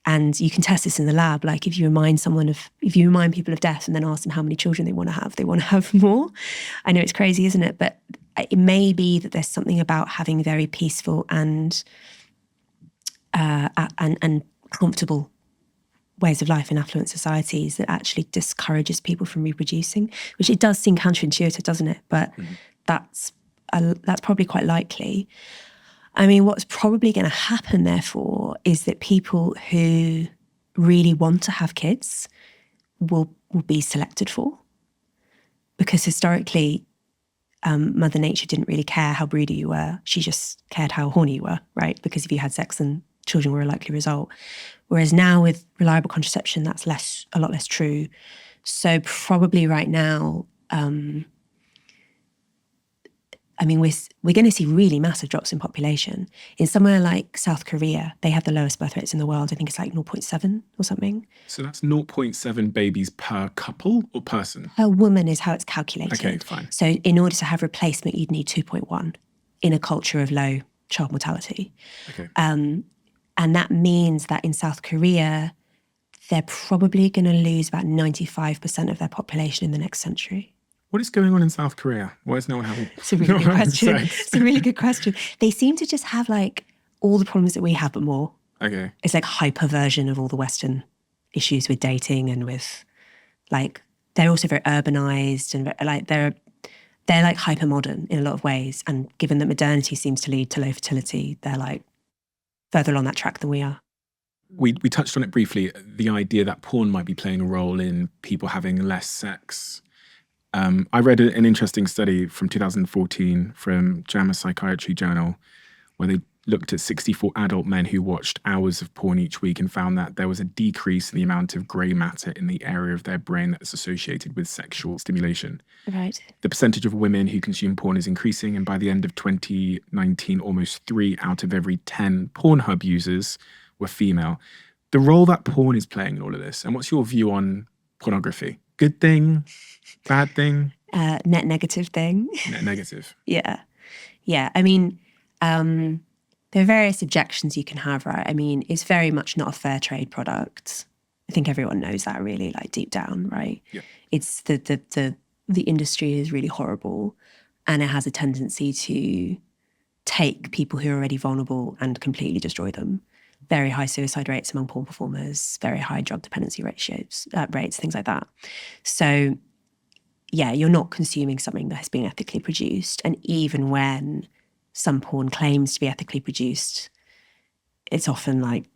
And you can test this in the lab. Like if you remind people of death and then ask them how many children they want to have more. I know it's crazy, isn't it? But it may be that there's something about having very peaceful and comfortable ways of life in affluent societies that actually discourages people from reproducing, which it does seem counterintuitive, doesn't it? But that's probably quite likely. I mean, what's probably going to happen, therefore, is that people who really want to have kids will be selected for. Because historically, Mother Nature didn't really care how broody you were. She just cared how horny you were, right? Because if you had sex, then children were a likely result. Whereas now with reliable contraception, that's a lot less true. So probably right now, I mean, we're going to see really massive drops in population. In somewhere like South Korea, they have the lowest birth rates in the world. I think it's like 0.7 or something. So that's 0.7 babies per couple or person? Per woman is how it's calculated. Okay, fine. So in order to have replacement, you'd need 2.1 in a culture of low child mortality. Okay. And that means that in South Korea, they're probably going to lose about 95% of their population in the next century. What is going on in South Korea? Why is no one having It's a really good question. It's a really good question. They seem to just have like all the problems that we have, but more. Okay. It's like hyper version of all the Western issues with dating and with like, they're also very urbanized and like they're like hyper modern in a lot of ways. And given that modernity seems to lead to low fertility, they're like further along that track than we are. We touched on it briefly, the idea that porn might be playing a role in people having less sex. I read an interesting study from 2014 from JAMA Psychiatry Journal, where they looked at 64 adult men who watched hours of porn each week and found that there was a decrease in the amount of grey matter in the area of their brain that is associated with sexual stimulation. Right. The percentage of women who consume porn is increasing, and by the end of 2019, almost 3 out of every 10 Pornhub users were female. The role that porn is playing in all of this, and what's your view on pornography? Good thing? Bad thing? Net negative thing. Net negative. Yeah. I mean, there are various objections you can have, right? I mean, it's very much not a fair trade product. I think everyone knows that really, like deep down, right? Yeah. It's the industry is really horrible, and it has a tendency to take people who are already vulnerable and completely destroy them. Very high suicide rates among porn performers, very high drug dependency rates, things like that. So, yeah, you're not consuming something that has been ethically produced. And even when some porn claims to be ethically produced, it's often like,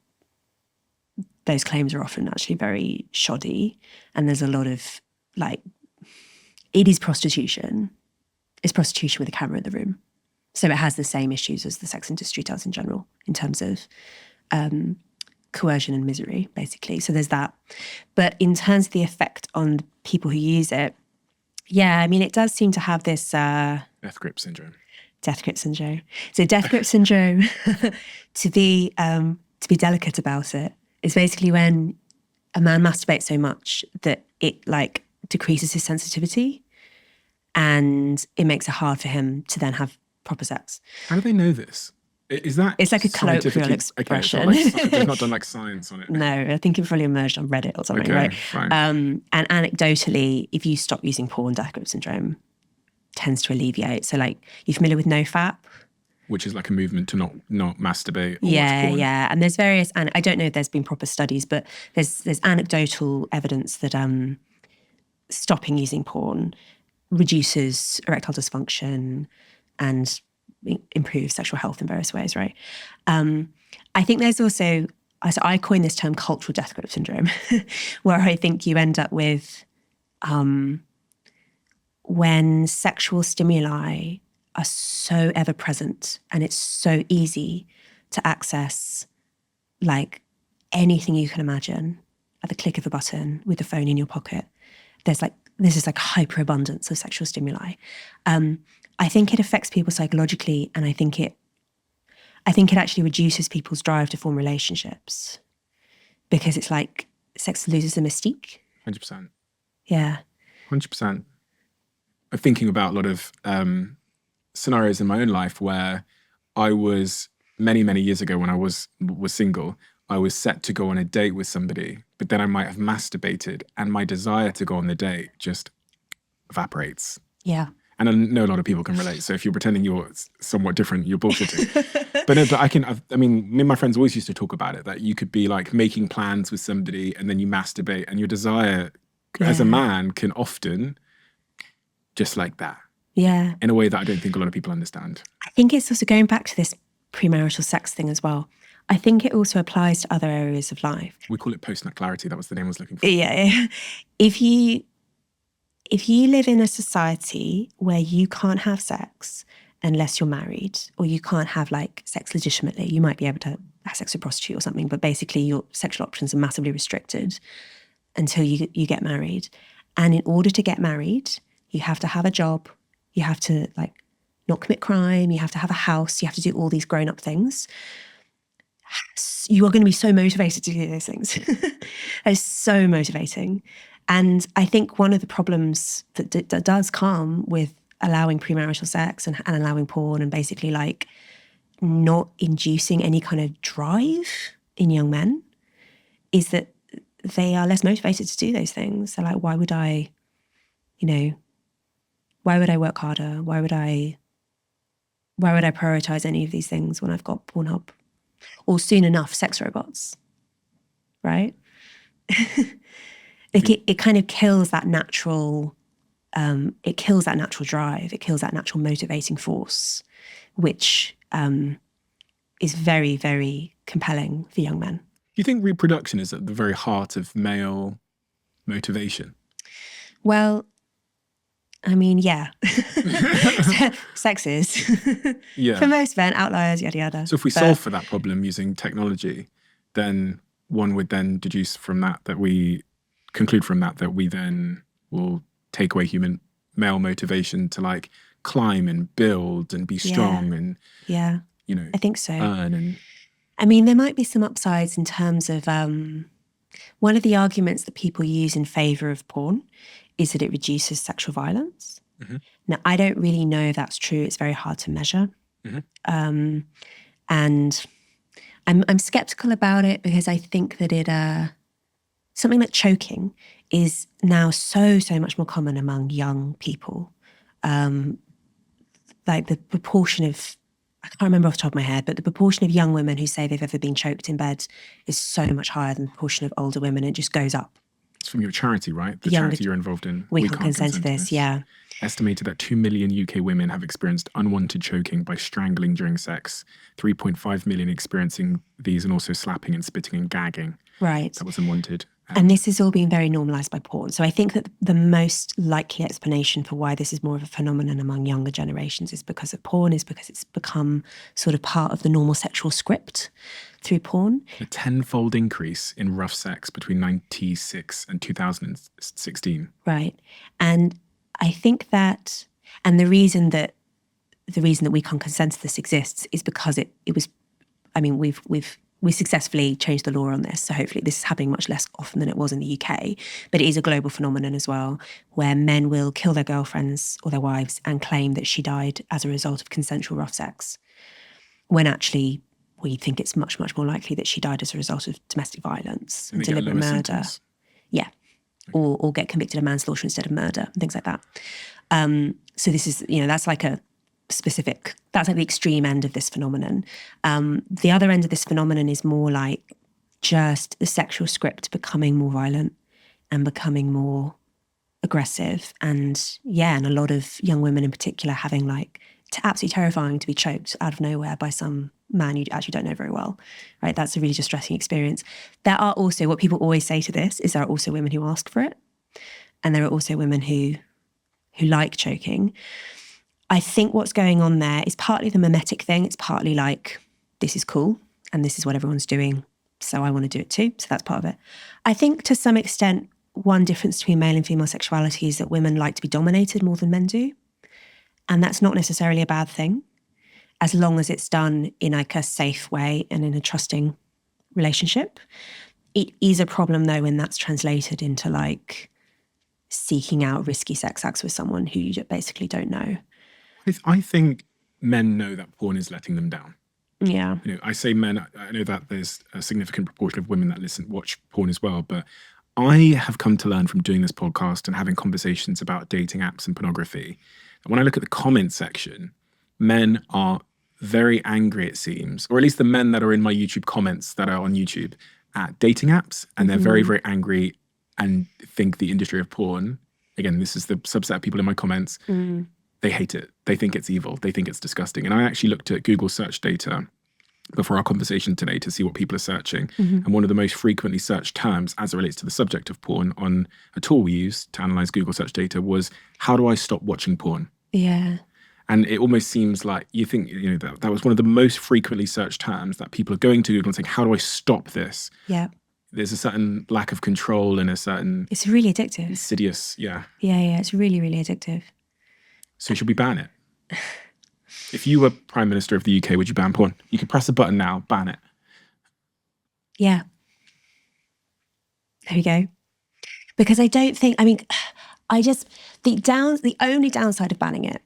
those claims are often actually very shoddy. And there's a lot of like, it is prostitution. It's prostitution with a camera in the room. So it has the same issues as the sex industry does in general in terms of coercion and misery, basically. So there's that. But in terms of the effect on people who use it, yeah, I mean, it does seem to have this... Death grip syndrome. Death grip syndrome. So death grip syndrome, to be delicate about it, is basically when a man masturbates so much that it like decreases his sensitivity and it makes it hard for him to then have proper sex. How do they know this? Is that It's like a colloquial scientifically- expression. Okay, it's not like, they've not done like science on it. No, I think it probably emerged on Reddit or something, Okay, right? fine. And anecdotally, if you stop using porn, death grip syndrome tends to alleviate. So like, you're familiar with NoFap? Which is like a movement to not masturbate or watch Yeah, porn. yeah. And there's various, and I don't know if there's been proper studies, but there's anecdotal evidence that stopping using porn reduces erectile dysfunction and improves sexual health in various ways, right? I think there's also, so I coined this term cultural death grip syndrome, where I think you end up with when sexual stimuli are so ever present and it's so easy to access like anything you can imagine at the click of a button with the phone in your pocket. This is like hyperabundance of sexual stimuli. I think it affects people psychologically, and I think it actually reduces people's drive to form relationships because it's like sex loses the mystique. 100%. Yeah. 100%. I'm thinking about a lot of scenarios in my own life where I was, many, many years ago when I was single, I was set to go on a date with somebody, but then I might have masturbated and my desire to go on the date just evaporates. Yeah. And I know a lot of people can relate. So if you're pretending you're somewhat different, you're bullshitting. But I mean, me and my friends always used to talk about it, that you could be like making plans with somebody and then you masturbate and your desire as a man can often just like that. Yeah. In a way that I don't think a lot of people understand. I think it's also going back to this premarital sex thing as well. I think it also applies to other areas of life. We call it post-nut clarity. That was the name I was looking for. Yeah. If you live in a society where you can't have sex unless you're married, or you can't have like sex legitimately, you might be able to have sex with a prostitute or something, but basically your sexual options are massively restricted until you get married. And in order to get married, you have to have a job, you have to like not commit crime, you have to have a house, you have to do all these grown-up things. You are going to be so motivated to do those things. It's so motivating. And I think one of the problems that does come with allowing premarital sex and allowing porn and basically like not inducing any kind of drive in young men is that they are less motivated to do those things. They're like, why would I work harder? Why would I prioritize any of these things when I've got Pornhub? Or soon enough, sex robots, right? It kind of kills that natural, drive. It kills that natural motivating force, which is very, very compelling for young men. Do you think reproduction is at the very heart of male motivation? Well, I mean, yeah. Sex is. Yeah. For most men, outliers, yada, yada. So if we solve for that problem using technology, then one would then deduce from that we conclude from that we then will take away human male motivation to like climb and build and be strong and, I think so. earn. And I mean, there might be some upsides in terms of one of the arguments that people use in favor of porn is that it reduces sexual violence. Mm-hmm. Now, I don't really know if that's true. It's very hard to measure. Mm-hmm. And I'm skeptical about it because I think that something like choking is now so much more common among young people. Like the proportion of, I can't remember off the top of my head, but the proportion of young women who say they've ever been choked in bed is so much higher than the proportion of older women. It just goes up. it's from your charity, right? The Younger- charity you're involved in. We can't consent to this, yeah. Estimated that 2 million UK women have experienced unwanted choking by strangling during sex. 3.5 million experiencing these and also slapping and spitting and gagging. Right. That was unwanted. And this is all being very normalised by porn. So I think that the most likely explanation for why this is more of a phenomenon among younger generations is because of porn, is because it's become sort of part of the normal sexual script through porn. A tenfold increase in rough sex between 1996 and 2016. Right. And I think that, and the reason that we can't consent to this exists is because it was, I mean, we successfully changed the law on this. So hopefully this is happening much less often than it was in the UK. But it is a global phenomenon as well, where men will kill their girlfriends or their wives and claim that she died as a result of consensual rough sex, when actually we think it's much, much more likely that she died as a result of domestic violence and they get a deliberate lower murder. sentence. Yeah. Or get convicted of manslaughter instead of murder and things like that. So this is, that's like a specific, that's like the extreme end of this phenomenon. The other end of this phenomenon is more like just the sexual script becoming more violent and becoming more aggressive. And a lot of young women in particular having like absolutely terrifying to be choked out of nowhere by some man you actually don't know very well, right? That's a really distressing experience. There are also, what people always say to this is there are also women who ask for it. And there are also women who like choking. I think what's going on there is partly the mimetic thing. It's partly like, this is cool and this is what everyone's doing, so I want to do it too. So that's part of it. I think to some extent, one difference between male and female sexuality is that women like to be dominated more than men do. And that's not necessarily a bad thing, as long as it's done in like a safe way and in a trusting relationship. It is a problem though when that's translated into like seeking out risky sex acts with someone who you basically don't know. I think men know that porn is letting them down. Yeah. I say men, I know that there's a significant proportion of women that watch porn as well, but I have come to learn from doing this podcast and having conversations about dating apps and pornography. And when I look at the comment section, men are very angry, it seems, or at least the men that are in my YouTube comments that are on YouTube at dating apps, and they're very, very angry and think the industry of porn, again, this is the subset of people in my comments, they hate it. They think it's evil. They think it's disgusting. And I actually looked at Google search data before our conversation today to see what people are searching. And one of the most frequently searched terms as it relates to the subject of porn on a tool we use to analyze Google search data was, how do I stop watching porn? Yeah. And it almost seems like you think, that was one of the most frequently searched terms that people are going to Google and saying, how do I stop this? Yeah. There's a certain lack of control and a certain It's really addictive. insidious, Yeah, it's really, really addictive. So should we ban it? If you were Prime Minister of the UK, would you ban porn? You could press a button now, ban it. Yeah. There we go. Because I don't think, the only downside of banning it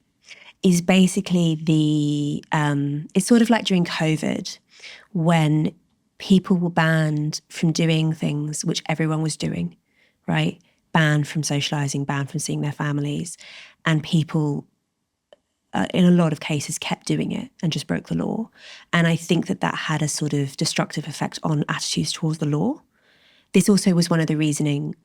is basically it's sort of like during COVID when people were banned from doing things which everyone was doing, right? Banned from socializing, banned from seeing their families. And people, in a lot of cases, kept doing it and just broke the law. And I think that had a sort of destructive effect on attitudes towards the law. This also was one of the reasoning,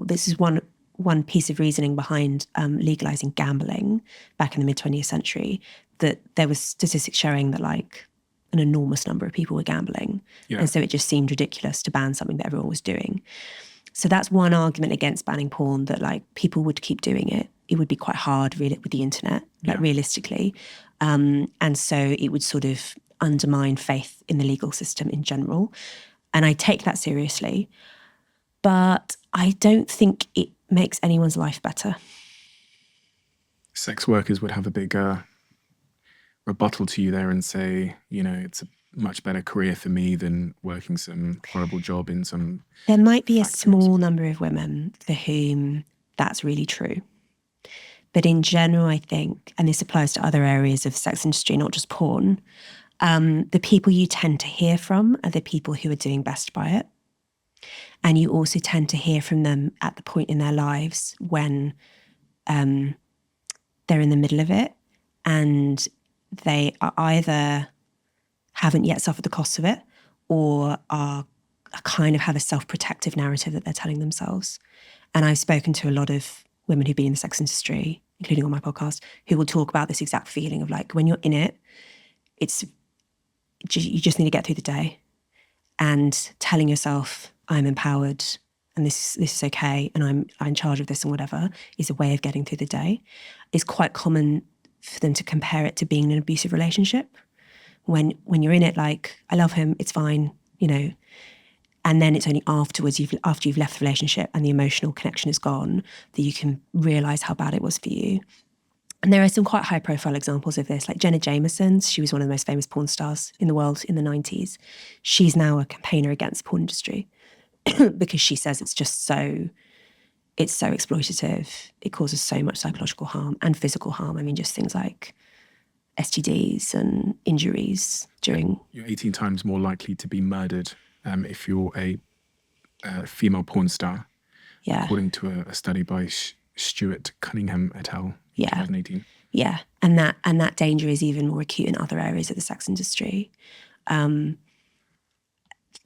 this is one piece of reasoning behind legalizing gambling back in the mid-20th century, that there was statistics showing that like an enormous number of people were gambling. Yeah. And so it just seemed ridiculous to ban something that everyone was doing. So that's one argument against banning porn, that like people would keep doing it. It would be quite hard really with the internet, like realistically. And so it would sort of undermine faith in the legal system in general. And I take that seriously. But I don't think it makes anyone's life better. Sex workers would have a big rebuttal to you there and say, it's a much better career for me than working some horrible job in some... There might be a small number of women for whom that's really true. But in general, I think, and this applies to other areas of the sex industry, not just porn, the people you tend to hear from are the people who are doing best by it. And you also tend to hear from them at the point in their lives when they're in the middle of it and they are either haven't yet suffered the costs of it or are kind of have a self-protective narrative that they're telling themselves. And I've spoken to a lot of women who've been in the sex industry, including on my podcast, who will talk about this exact feeling of like, when you're in it, you just need to get through the day and telling yourself, I'm empowered and this is okay and I'm in charge of this and whatever, is a way of getting through the day. It's quite common for them to compare it to being in an abusive relationship. When you're in it, like, I love him, it's fine, and then it's only afterwards, after you've left the relationship and the emotional connection is gone, that you can realise how bad it was for you. And there are some quite high profile examples of this, like Jenna Jameson. She was one of the most famous porn stars in the world in the 90s. She's now a campaigner against the porn industry because she says it's so exploitative. It causes so much psychological harm and physical harm. I mean, just things like STDs and injuries during... You're 18 times more likely to be murdered if you're a female porn star. Yeah. According to a study by Stuart Cunningham et al. 2018. Yeah, and that danger is even more acute in other areas of the sex industry.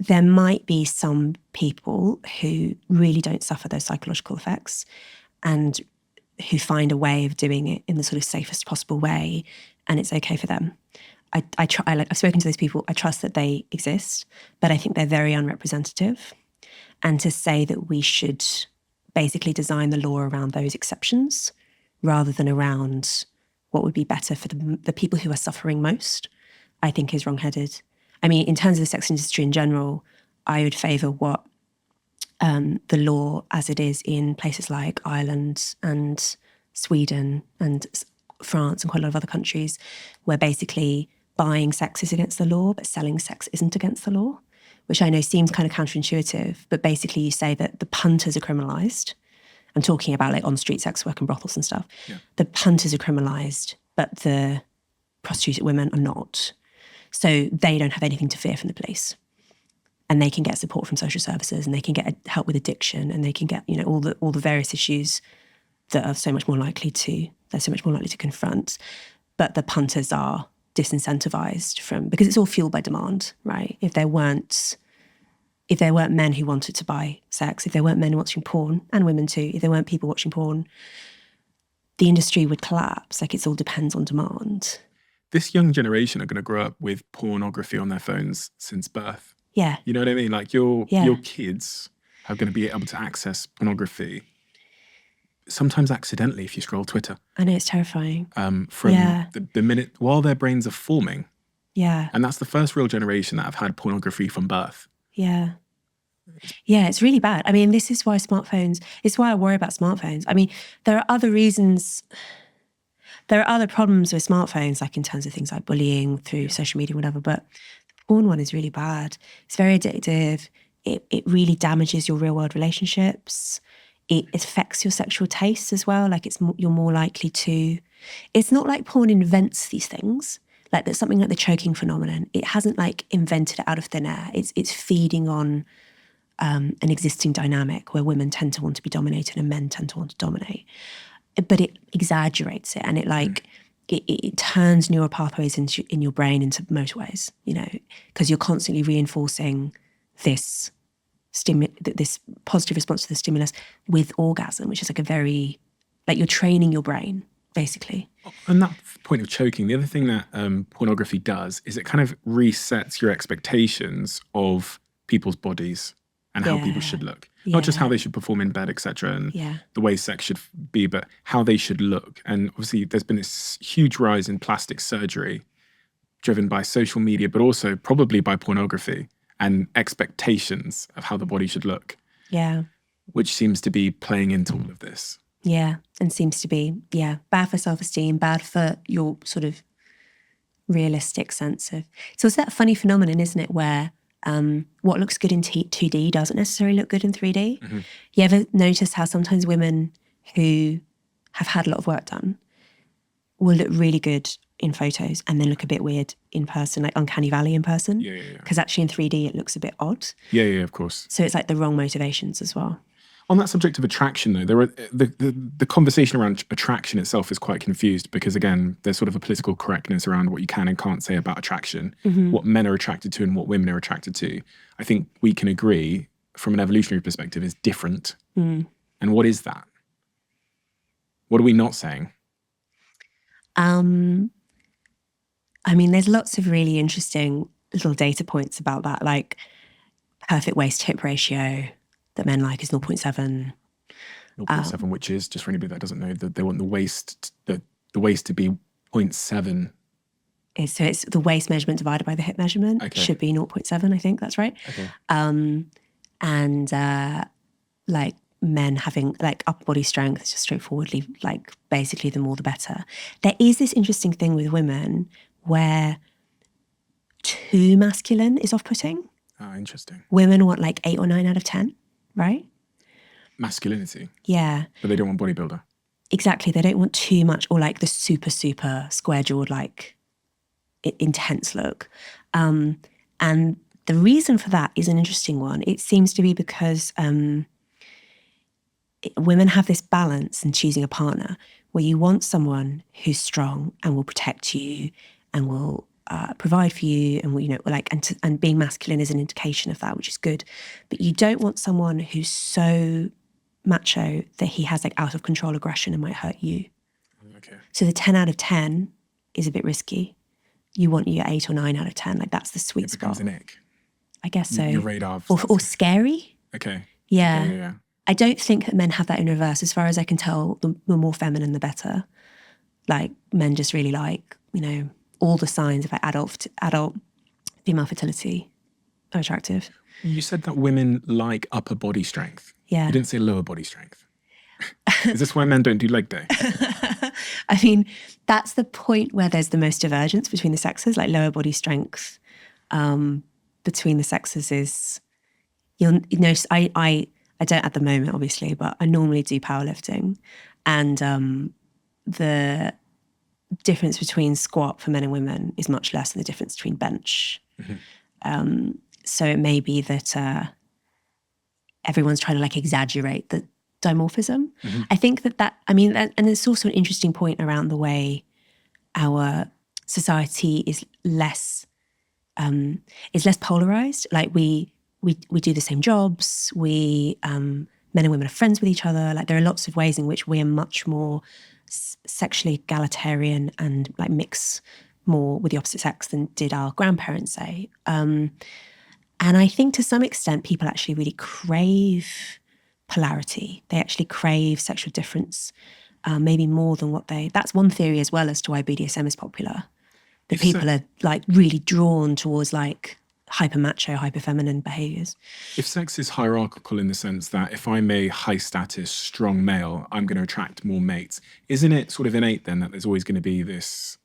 There might be some people who really don't suffer those psychological effects and who find a way of doing it in the sort of safest possible way, and it's okay for them. I've spoken to those people. I trust that they exist, but I think they're very unrepresentative. And to say that we should basically design the law around those exceptions rather than around what would be better for the people who are suffering most, I think is wrong-headed. I mean, in terms of the sex industry in general, I would favour what the law as it is in places like Ireland and Sweden and France and quite a lot of other countries, where basically buying sex is against the law, but selling sex isn't against the law, which I know seems kind of counterintuitive, but basically you say that the punters are criminalised. I'm talking about like on-street sex work and brothels and stuff. Yeah. The punters are criminalised, but the prostituted women are not. So they don't have anything to fear from the police. And they can get support from social services and they can get help with addiction and they can get, all the various issues that are so much more likely to confront. But the punters are disincentivized because it's all fueled by demand, right? If there weren't men who wanted to buy sex, if there weren't men watching porn, and women too, if there weren't people watching porn, the industry would collapse. Like, it all depends on demand. This young generation are going to grow up with pornography on their phones since birth. Yeah. You know what I mean? Like, your kids are going to be able to access pornography, sometimes accidentally if you scroll Twitter. I know, it's terrifying. From the minute, while their brains are forming. Yeah. And that's the first real generation that have had pornography from birth. Yeah. Yeah, it's really bad. I mean, this is why I worry about smartphones. I mean, there are other reasons. There are other problems with smartphones, like in terms of things like bullying through social media, whatever. But the porn one is really bad. It's very addictive. It really damages your real world relationships. It affects your sexual tastes as well. Like you're more likely to. It's not like porn invents these things. Like there's something like the choking phenomenon. It hasn't like invented it out of thin air. It's feeding on an existing dynamic where women tend to want to be dominated and men tend to want to dominate. But it exaggerates it, and it turns neural pathways in your brain into motorways. Because you're constantly reinforcing this this positive response to the stimulus with orgasm, which is like a very, like you're training your brain, basically. On that point of choking, the other thing that pornography does is it kind of resets your expectations of people's bodies and how people should look. Not just how they should perform in bed, etc., and the way sex should be, but how they should look. And obviously there's been this huge rise in plastic surgery driven by social media, but also probably by pornography and expectations of how the body should look. Yeah. Which seems to be playing into all of this. Yeah, and seems to be, bad for self-esteem, bad for your sort of realistic sense of... So it's that funny phenomenon, isn't it, where what looks good in 2D doesn't necessarily look good in 3D. Mm-hmm. You ever notice how sometimes women who have had a lot of work done will look really good in photos and then look a bit weird in person, like uncanny valley in person? Yeah. Because actually in 3D it looks a bit odd. Yeah, of course. So it's like the wrong motivations as well. On that subject of attraction, though, there are the conversation around attraction itself is quite confused because, again, there's sort of a political correctness around what you can and can't say about attraction, what men are attracted to and what women are attracted to. I think we can agree, from an evolutionary perspective, is different. And what is that? What are we not saying? I mean, there's lots of really interesting little data points about that, like perfect waist-hip ratio that men like is 0.7. 0.7, which is, just for anybody that doesn't know, that they want the waist to be 0.7. So it's the waist measurement divided by the hip measurement. Okay. Should be 0.7, I think that's right. Okay. Like men having like upper body strength, just straightforwardly, like basically the more the better. There is this interesting thing with women where too masculine is off-putting. Ah, interesting. Women want like 8 or 9 out of 10, right? Masculinity. Yeah. But they don't want bodybuilder. Exactly. They don't want too much, or like the super square-jawed, like intense look. And the reason for that is an interesting one. It seems to be because women have this balance in choosing a partner where you want someone who's strong and will protect you and will provide for you, and and being masculine is an indication of that, which is good. But you don't want someone who's so macho that he has like out of control aggression and might hurt you. Okay. So the 10 out of 10 is a bit risky. You want your 8 or 9 out of 10. Like that's the sweet spot. It becomes an ick. I guess so. Your radar. Or scary. Okay. Yeah. Yeah. I don't think that men have that in reverse. As far as I can tell, the more feminine, the better. Like men just really like, all the signs of like adult female fertility are attractive. You said that women like upper body strength. Yeah. You didn't say lower body strength. Is this why men don't do leg day? I mean, that's the point where there's the most divergence between the sexes. Like lower body strength between the sexes is, I don't at the moment, obviously, but I normally do powerlifting. And the difference between squat for men and women is much less than the difference between bench. Mm-hmm. So it may be that everyone's trying to like exaggerate the dimorphism. Mm-hmm. I think and there's also an interesting point around the way our society is less polarized. Like we do the same jobs. Men and women are friends with each other. Like there are lots of ways in which we are much more sexually egalitarian and like mix more with the opposite sex than did our grandparents, say. And I think to some extent people actually really crave polarity. They actually crave sexual difference, maybe more than that's one theory as well as to why BDSM is popular. That people are like really drawn towards like hyper macho, hyper feminine behaviors. If sex is hierarchical in the sense that if I'm a high status, strong male, I'm going to attract more mates, isn't it sort of innate then that there's always going to be this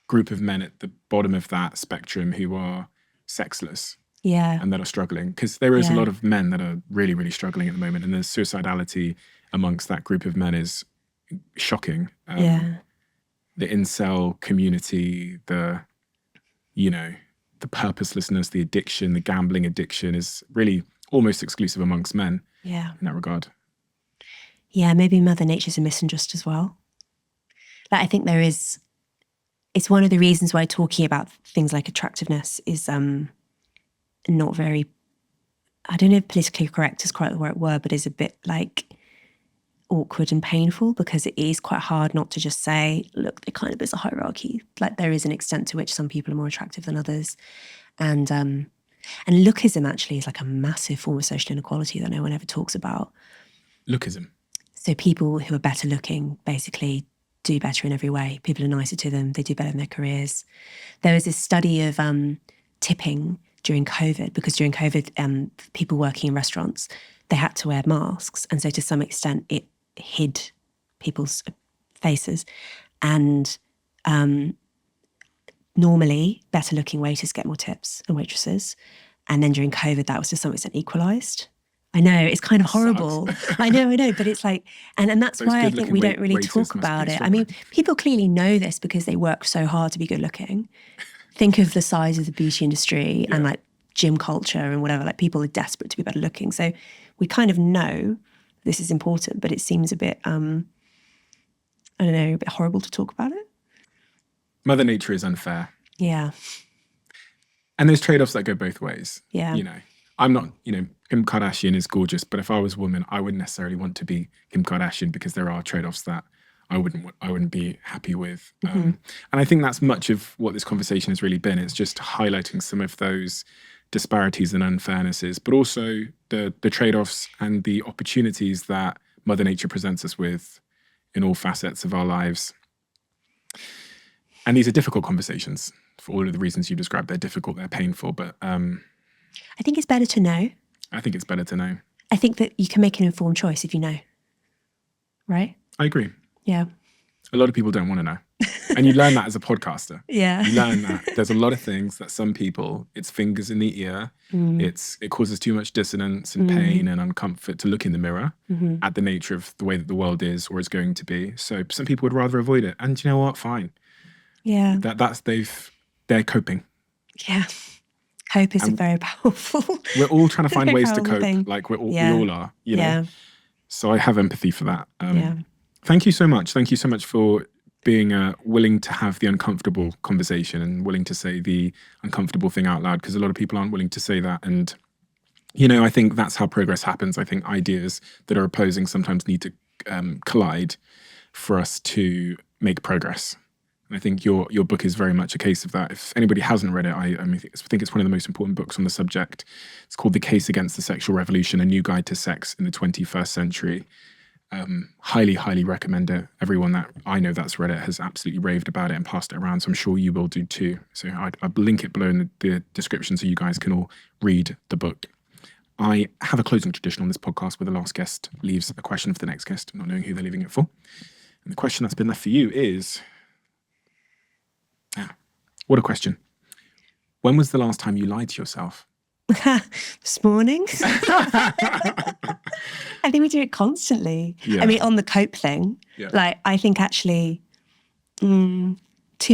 group of men at the bottom of that spectrum who are sexless Yeah. and that are struggling? Because there is a Yeah. lot of men that are really, really struggling at the moment, and the suicidality amongst that group of men is shocking. Yeah. The incel community, the purposelessness, the addiction, the gambling addiction is really almost exclusive amongst men Yeah. in that regard. Yeah, maybe Mother Nature's a misandrist as well. Like, I think it's one of the reasons why talking about things like attractiveness is not very, I don't know if politically correct is quite the right word, but is a bit like awkward and painful, because it is quite hard not to just say, look, there kind of is a hierarchy. Like, there is an extent to which some people are more attractive than others. And lookism actually is like a massive form of social inequality that no one ever talks about. Lookism. So people who are better looking basically do better in every way. People are nicer to them. They do better in their careers. There was this study of tipping during COVID, because during COVID, people working in restaurants, they had to wear masks. And so to some extent, it hid people's faces. And normally, better looking waiters get more tips and waitresses. And then during COVID, that was to some extent equalised. I know, it's kind of horrible. I know, but it's like, and that's Those why I think we good-looking don't really waiters talk must about be it. I mean, struggling. people clearly know this because they work so hard to be good looking. Think of the size of the beauty industry and like gym culture and whatever. Like, people are desperate to be better looking. So we kind of know this is important, but it seems a bit, I don't know, a bit horrible to talk about it. Mother Nature is unfair. Yeah. And there's trade-offs that go both ways. Yeah. I'm not, Kim Kardashian is gorgeous, but if I was a woman, I wouldn't necessarily want to be Kim Kardashian, because there are trade-offs that I wouldn't be happy with. And I think that's much of what this conversation has really been. It's just highlighting some of those disparities and unfairnesses, but also the trade-offs and the opportunities that Mother Nature presents us with in all facets of our lives. And these are difficult conversations for all of the reasons you described. They're difficult, they're painful, but I think it's better to know. I think it's better to know. I think that you can make an informed choice if you know. Right? I agree. Yeah. A lot of people don't want to know. And you learn that as a podcaster. Yeah. You learn that there's a lot of things that some people, it's fingers in the ear. It causes too much dissonance and pain and uncomfort to look in the mirror at the nature of the way that the world is or is going to be. So some people would rather avoid it. And you know what? Fine. Yeah. They're coping. Yeah. Hope is a very powerful. We're all trying to find very ways to powerful cope. thing. Like we Yeah. all are, you know. Yeah. So I have empathy for that. Yeah. Thank you so much. Thank you so much for being willing to have the uncomfortable conversation and willing to say the uncomfortable thing out loud, because a lot of people aren't willing to say that. And, I think that's how progress happens. I think ideas that are opposing sometimes need to collide for us to make progress. And I think your book is very much a case of that. If anybody hasn't read it, I think it's one of the most important books on the subject. It's called The Case Against the Sexual Revolution, A New Guide to Sex in the 21st Century. Highly, highly recommend it. Everyone that I know that's read it has absolutely raved about it and passed it around. So I'm sure you will do too. So I'll link it below in the description so you guys can all read the book. I have a closing tradition on this podcast where the last guest leaves a question for the next guest, not knowing who they're leaving it for. And the question that's been left for you is, what a question. When was the last time you lied to yourself? This morning. I think we do it constantly. Yeah. I mean, on the cope thing, like, I think actually too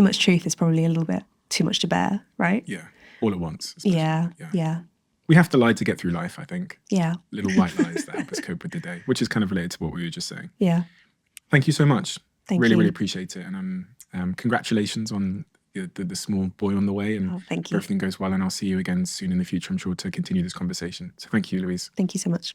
much truth is probably a little bit too much to bear, right? Yeah, all at once. especially. Yeah. We have to lie to get through life, I think. Yeah. Little white lies that help us cope with the day, which is kind of related to what we were just saying. Yeah. Thank you so much. Thank really, you. really appreciate it. And congratulations on the small boy on the way. And Thank you. everything goes well. And I'll see you again soon in the future, I'm sure, to continue this conversation. So thank you, Louise. Thank you so much.